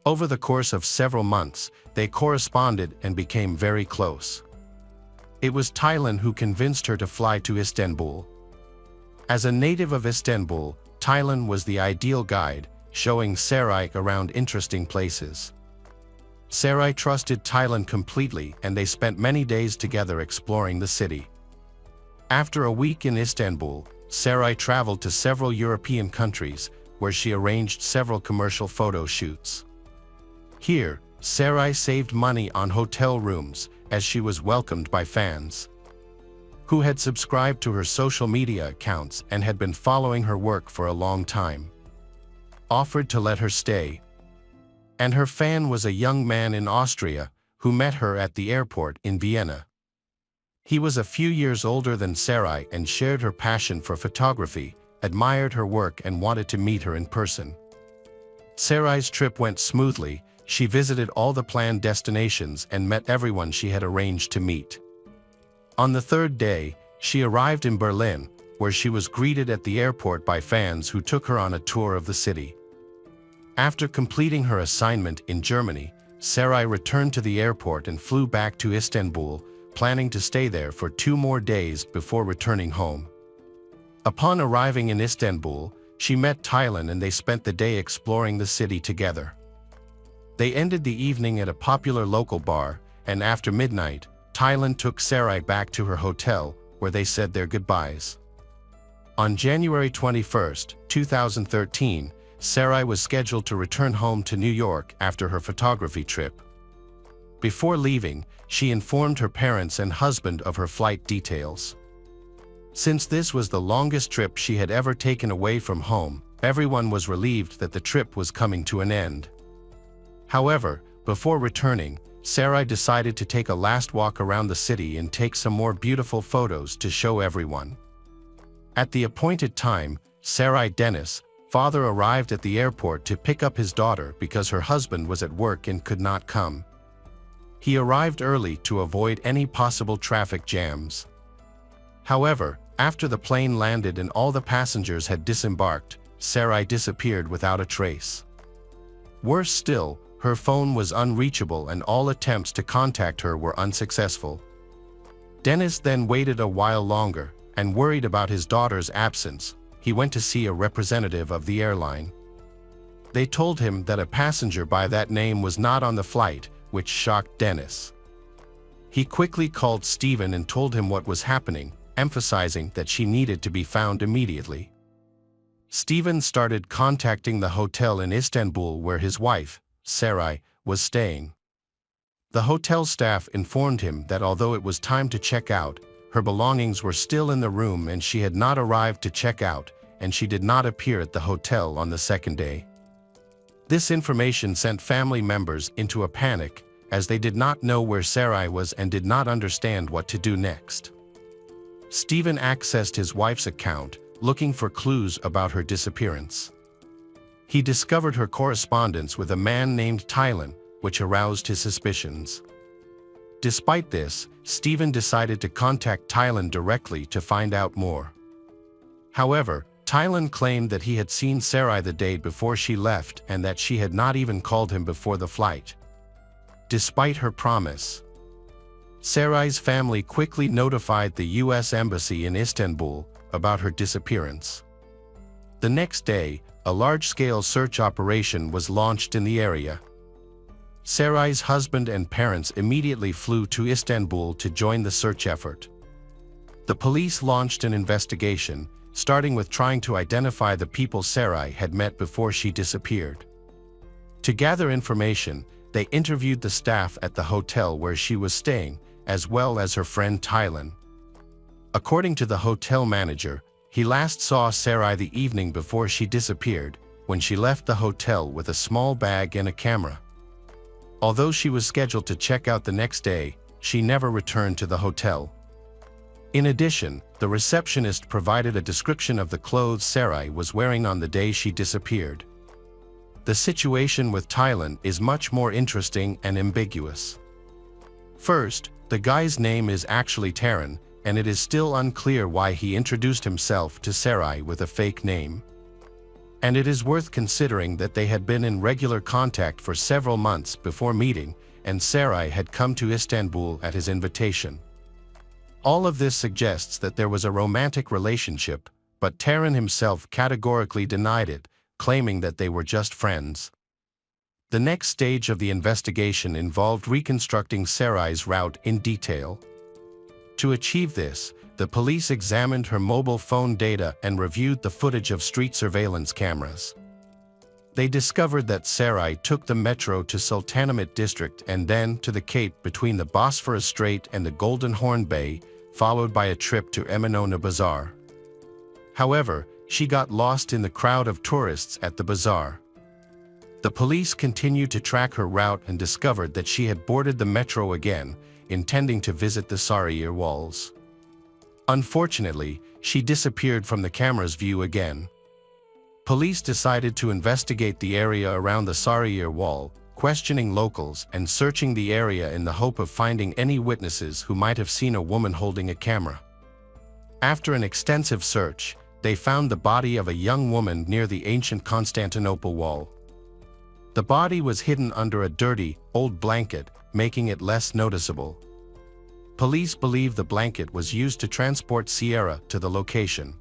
Over the course of several months, they corresponded and became very close. It was Tylan who convinced her to fly to Istanbul. As a native of Istanbul, Tylan was the ideal guide, showing Sarai around interesting places. Sarai trusted Tylan completely, and they spent many days together exploring the city. After a week in Istanbul, Sarai traveled to several European countries, where she arranged several commercial photo shoots. Here, Sarai saved money on hotel rooms, as she was welcomed by fans who had subscribed to her social media accounts and had been following her work for a long time. Offered to let her stay. And her fan was a young man in Austria, who met her at the airport in Vienna. He was a few years older than Sarai and shared her passion for photography, admired her work and wanted to meet her in person. Sarai's trip went smoothly. She visited all the planned destinations and met everyone she had arranged to meet. On the third day, she arrived in Berlin, where she was greeted at the airport by fans who took her on a tour of the city. After completing her assignment in Germany, Sarai returned to the airport and flew back to Istanbul, planning to stay there for 2 more days before returning home. Upon arriving in Istanbul, she met Taylan and they spent the day exploring the city together. They ended the evening at a popular local bar, and after midnight, Taylan took Sarai back to her hotel, where they said their goodbyes. On January 21, 2013, Sarai was scheduled to return home to New York after her photography trip. Before leaving, she informed her parents and husband of her flight details. Since this was the longest trip she had ever taken away from home, everyone was relieved that the trip was coming to an end. However, before returning, Sarai decided to take a last walk around the city and take some more beautiful photos to show everyone. At the appointed time, Sarai Dennis, father, arrived at the airport to pick up his daughter because her husband was at work and could not come. He arrived early to avoid any possible traffic jams. However, after the plane landed and all the passengers had disembarked, Sarai disappeared without a trace. Worse still, her phone was unreachable and all attempts to contact her were unsuccessful. Dennis then waited a while longer, and worried about his daughter's absence, he went to see a representative of the airline. They told him that a passenger by that name was not on the flight, which shocked Dennis. He quickly called Stephen and told him what was happening, emphasizing that she needed to be found immediately. Stephen started contacting the hotel in Istanbul where his wife, Sarai, was staying. The hotel staff informed him that although it was time to check out, her belongings were still in the room and she had not arrived to check out, and she did not appear at the hotel on the second day. This information sent family members into a panic, as they did not know where Sarai was and did not understand what to do next. Stephen accessed his wife's account, looking for clues about her disappearance. He discovered her correspondence with a man named Taylan, which aroused his suspicions. Despite this, Stephen decided to contact Taylan directly to find out more. However, Taylan claimed that he had seen Sarai the day before she left and that she had not even called him before the flight. Despite her promise, Sarai's family quickly notified the U.S. Embassy in Istanbul about her disappearance. The next day, a large-scale search operation was launched in the area. Sarai's husband and parents immediately flew to Istanbul to join the search effort. The police launched an investigation, starting with trying to identify the people Sarai had met before she disappeared. To gather information, they interviewed the staff at the hotel where she was staying, as well as her friend Taylan. According to the hotel manager, he last saw Sarai the evening before she disappeared, when she left the hotel with a small bag and a camera. Although she was scheduled to check out the next day, she never returned to the hotel. In addition, the receptionist provided a description of the clothes Sarai was wearing on the day she disappeared. The situation with Taylan is much more interesting and ambiguous. First, the guy's name is actually Taran, and it is still unclear why he introduced himself to Sarai with a fake name. And it is worth considering that they had been in regular contact for several months before meeting, and Sarai had come to Istanbul at his invitation. All of this suggests that there was a romantic relationship, but Taran himself categorically denied it, claiming that they were just friends. The next stage of the investigation involved reconstructing Sarai's route in detail. To achieve this, the police examined her mobile phone data and reviewed the footage of street surveillance cameras. They discovered that Sarai took the metro to Sultanahmet district and then to the Cape between the Bosphorus Strait and the Golden Horn Bay, followed by a trip to Eminönü Bazaar. However, she got lost in the crowd of tourists at the bazaar. The police continued to track her route and discovered that she had boarded the metro again, intending to visit the Sarıyer Walls. Unfortunately, she disappeared from the camera's view again. Police decided to investigate the area around the Sarıyer Wall, questioning locals and searching the area in the hope of finding any witnesses who might have seen a woman holding a camera. After an extensive search, they found the body of a young woman near the ancient Constantinople wall. The body was hidden under a dirty, old blanket, making it less noticeable. Police believe the blanket was used to transport Sierra to the location.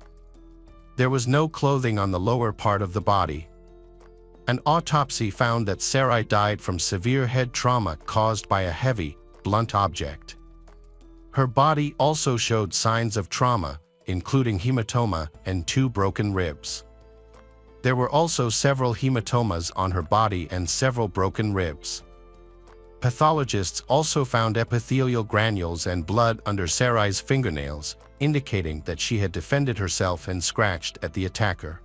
There was no clothing on the lower part of the body. An autopsy found that Sarai died from severe head trauma caused by a heavy, blunt object. Her body also showed signs of trauma, including hematoma and 2 broken ribs. There were also several hematomas on her body and several broken ribs. Pathologists also found epithelial granules and blood under Sarai's fingernails, indicating that she had defended herself and scratched at the attacker.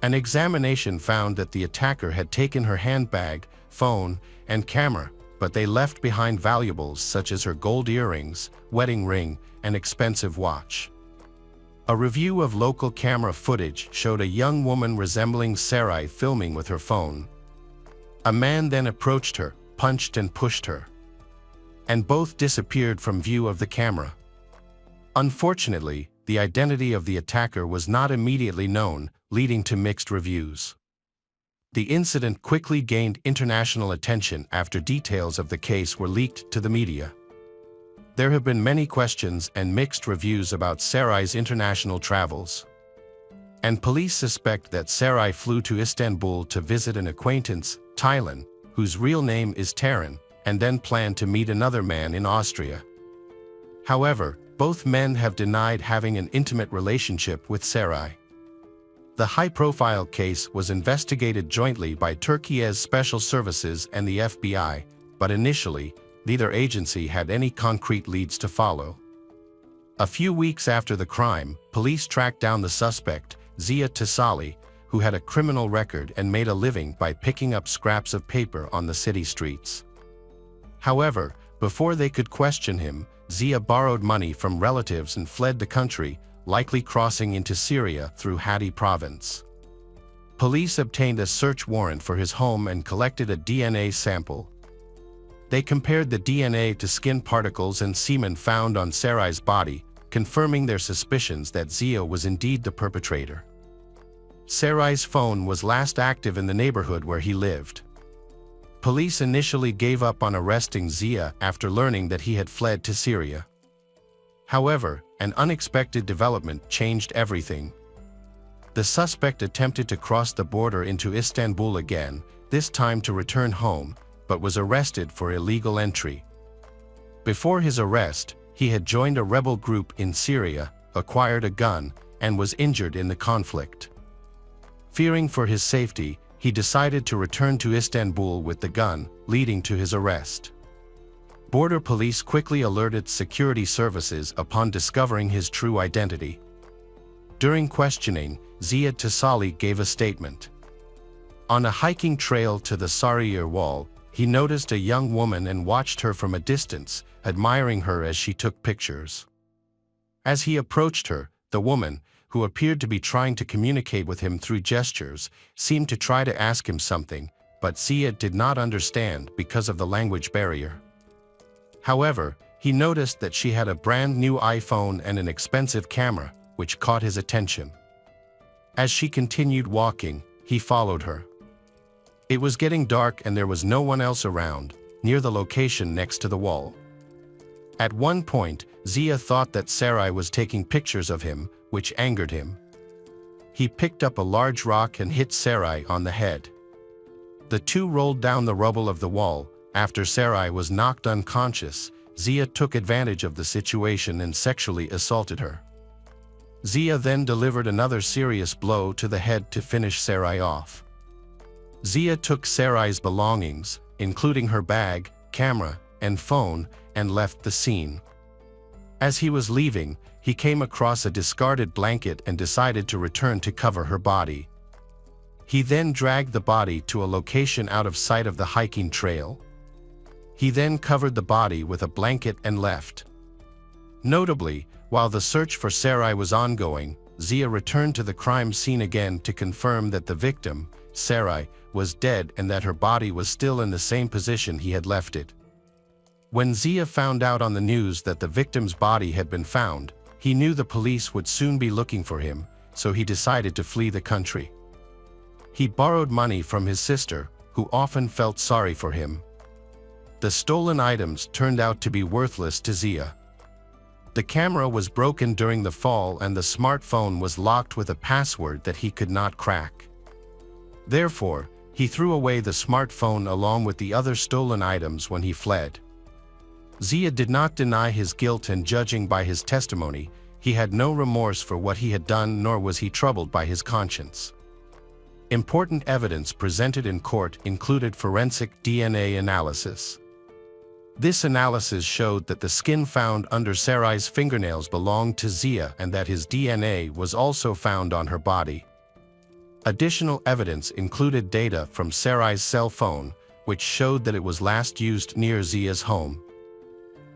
An examination found that the attacker had taken her handbag, phone, and camera, but they left behind valuables such as her gold earrings, wedding ring, and expensive watch. A review of local camera footage showed a young woman resembling Sarai filming with her phone. A man then approached her, punched and pushed her, and both disappeared from view of the camera. Unfortunately, the identity of the attacker was not immediately known, leading to mixed reviews. The incident quickly gained international attention after details of the case were leaked to the media. There have been many questions and mixed reviews about Sarai's international travels. And police suspect that Sarai flew to Istanbul to visit an acquaintance, Taylan, whose real name is Taran, and then planned to meet another man in Austria. However, both men have denied having an intimate relationship with Sarai. The high-profile case was investigated jointly by Turkey's special services and the FBI, but initially, neither agency had any concrete leads to follow. A few weeks after the crime, police tracked down the suspect, Zia Tasali, who had a criminal record and made a living by picking up scraps of paper on the city streets. However, before they could question him, Zia borrowed money from relatives and fled the country, likely crossing into Syria through Hatti province. Police obtained a search warrant for his home and collected a DNA sample. They compared the DNA to skin particles and semen found on Sarai's body, confirming their suspicions that Zia was indeed the perpetrator. Sarai's phone was last active in the neighborhood where he lived. Police initially gave up on arresting Zia after learning that he had fled to Syria. However, an unexpected development changed everything. The suspect attempted to cross the border into Istanbul again, this time to return home, but was arrested for illegal entry. Before his arrest, he had joined a rebel group in Syria, acquired a gun, and was injured in the conflict. Fearing for his safety, he decided to return to Istanbul with the gun, leading to his arrest. Border police quickly alerted security services upon discovering his true identity. During questioning, Zia Tasali gave a statement. On a hiking trail to the Sarıyer Wall, he noticed a young woman and watched her from a distance, admiring her as she took pictures. As he approached her, the woman, who appeared to be trying to communicate with him through gestures, seemed to try to ask him something, but Zia did not understand because of the language barrier. However, he noticed that she had a brand new iPhone and an expensive camera, which caught his attention. As she continued walking, he followed her. It was getting dark and there was no one else around, near the location next to the wall. At one point, Zia thought that Sarai was taking pictures of him, which angered him. He picked up a large rock and hit Sarai on the head. The two rolled down the rubble of the wall. After Sarai was knocked unconscious, Zia took advantage of the situation and sexually assaulted her. Zia then delivered another serious blow to the head to finish Sarai off. Zia took Sarai's belongings, including her bag, camera, and phone, and left the scene. As he was leaving, he came across a discarded blanket and decided to return to cover her body. He then dragged the body to a location out of sight of the hiking trail. He then covered the body with a blanket and left. Notably, while the search for Sarai was ongoing, Zia returned to the crime scene again to confirm that the victim, Sarai, was dead and that her body was still in the same position he had left it. When Zia found out on the news that the victim's body had been found, He knew the police would soon be looking for him, so he decided to flee the country. He borrowed money from his sister, who often felt sorry for him. The stolen items turned out to be worthless to Zia. The camera was broken during the fall and the smartphone was locked with a password that he could not crack. Therefore, he threw away the smartphone along with the other stolen items when he fled. Zia did not deny his guilt, and judging by his testimony, he had no remorse for what he had done, nor was he troubled by his conscience. Important evidence presented in court included forensic DNA analysis. This analysis showed that the skin found under Sarai's fingernails belonged to Zia and that his DNA was also found on her body. Additional evidence included data from Sarai's cell phone, which showed that it was last used near Zia's home.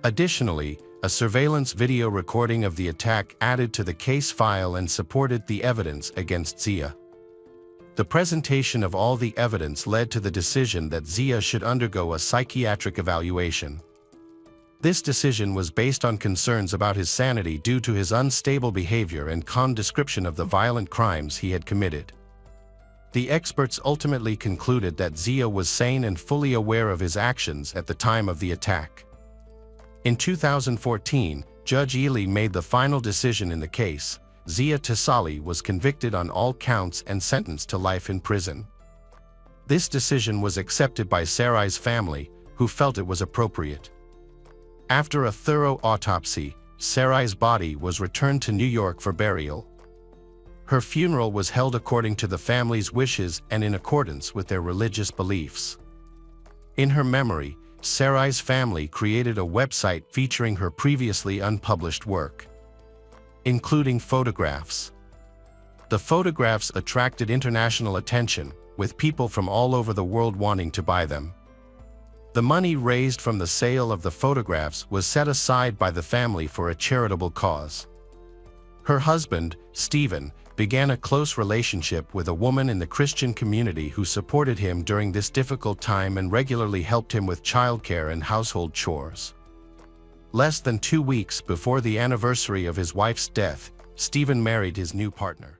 Additionally, a surveillance video recording of the attack added to the case file and supported the evidence against Zia. The presentation of all the evidence led to the decision that Zia should undergo a psychiatric evaluation. This decision was based on concerns about his sanity due to his unstable behavior and calm description of the violent crimes he had committed. The experts ultimately concluded that Zia was sane and fully aware of his actions at the time of the attack. In 2014, Judge Ely made the final decision in the case. Zia Tesali was convicted on all counts and sentenced to life in prison. This decision was accepted by Sarai's family, who felt it was appropriate. After a thorough autopsy, Sarai's body was returned to New York for burial. Her funeral was held according to the family's wishes and in accordance with their religious beliefs. In her memory, Sarai's family created a website featuring her previously unpublished work, including photographs. The photographs attracted international attention, with people from all over the world wanting to buy them. The money raised from the sale of the photographs was set aside by the family for a charitable cause. Her husband, Stephen, began a close relationship with a woman in the Christian community who supported him during this difficult time and regularly helped him with childcare and household chores. Less than 2 weeks before the anniversary of his wife's death, Stephen married his new partner.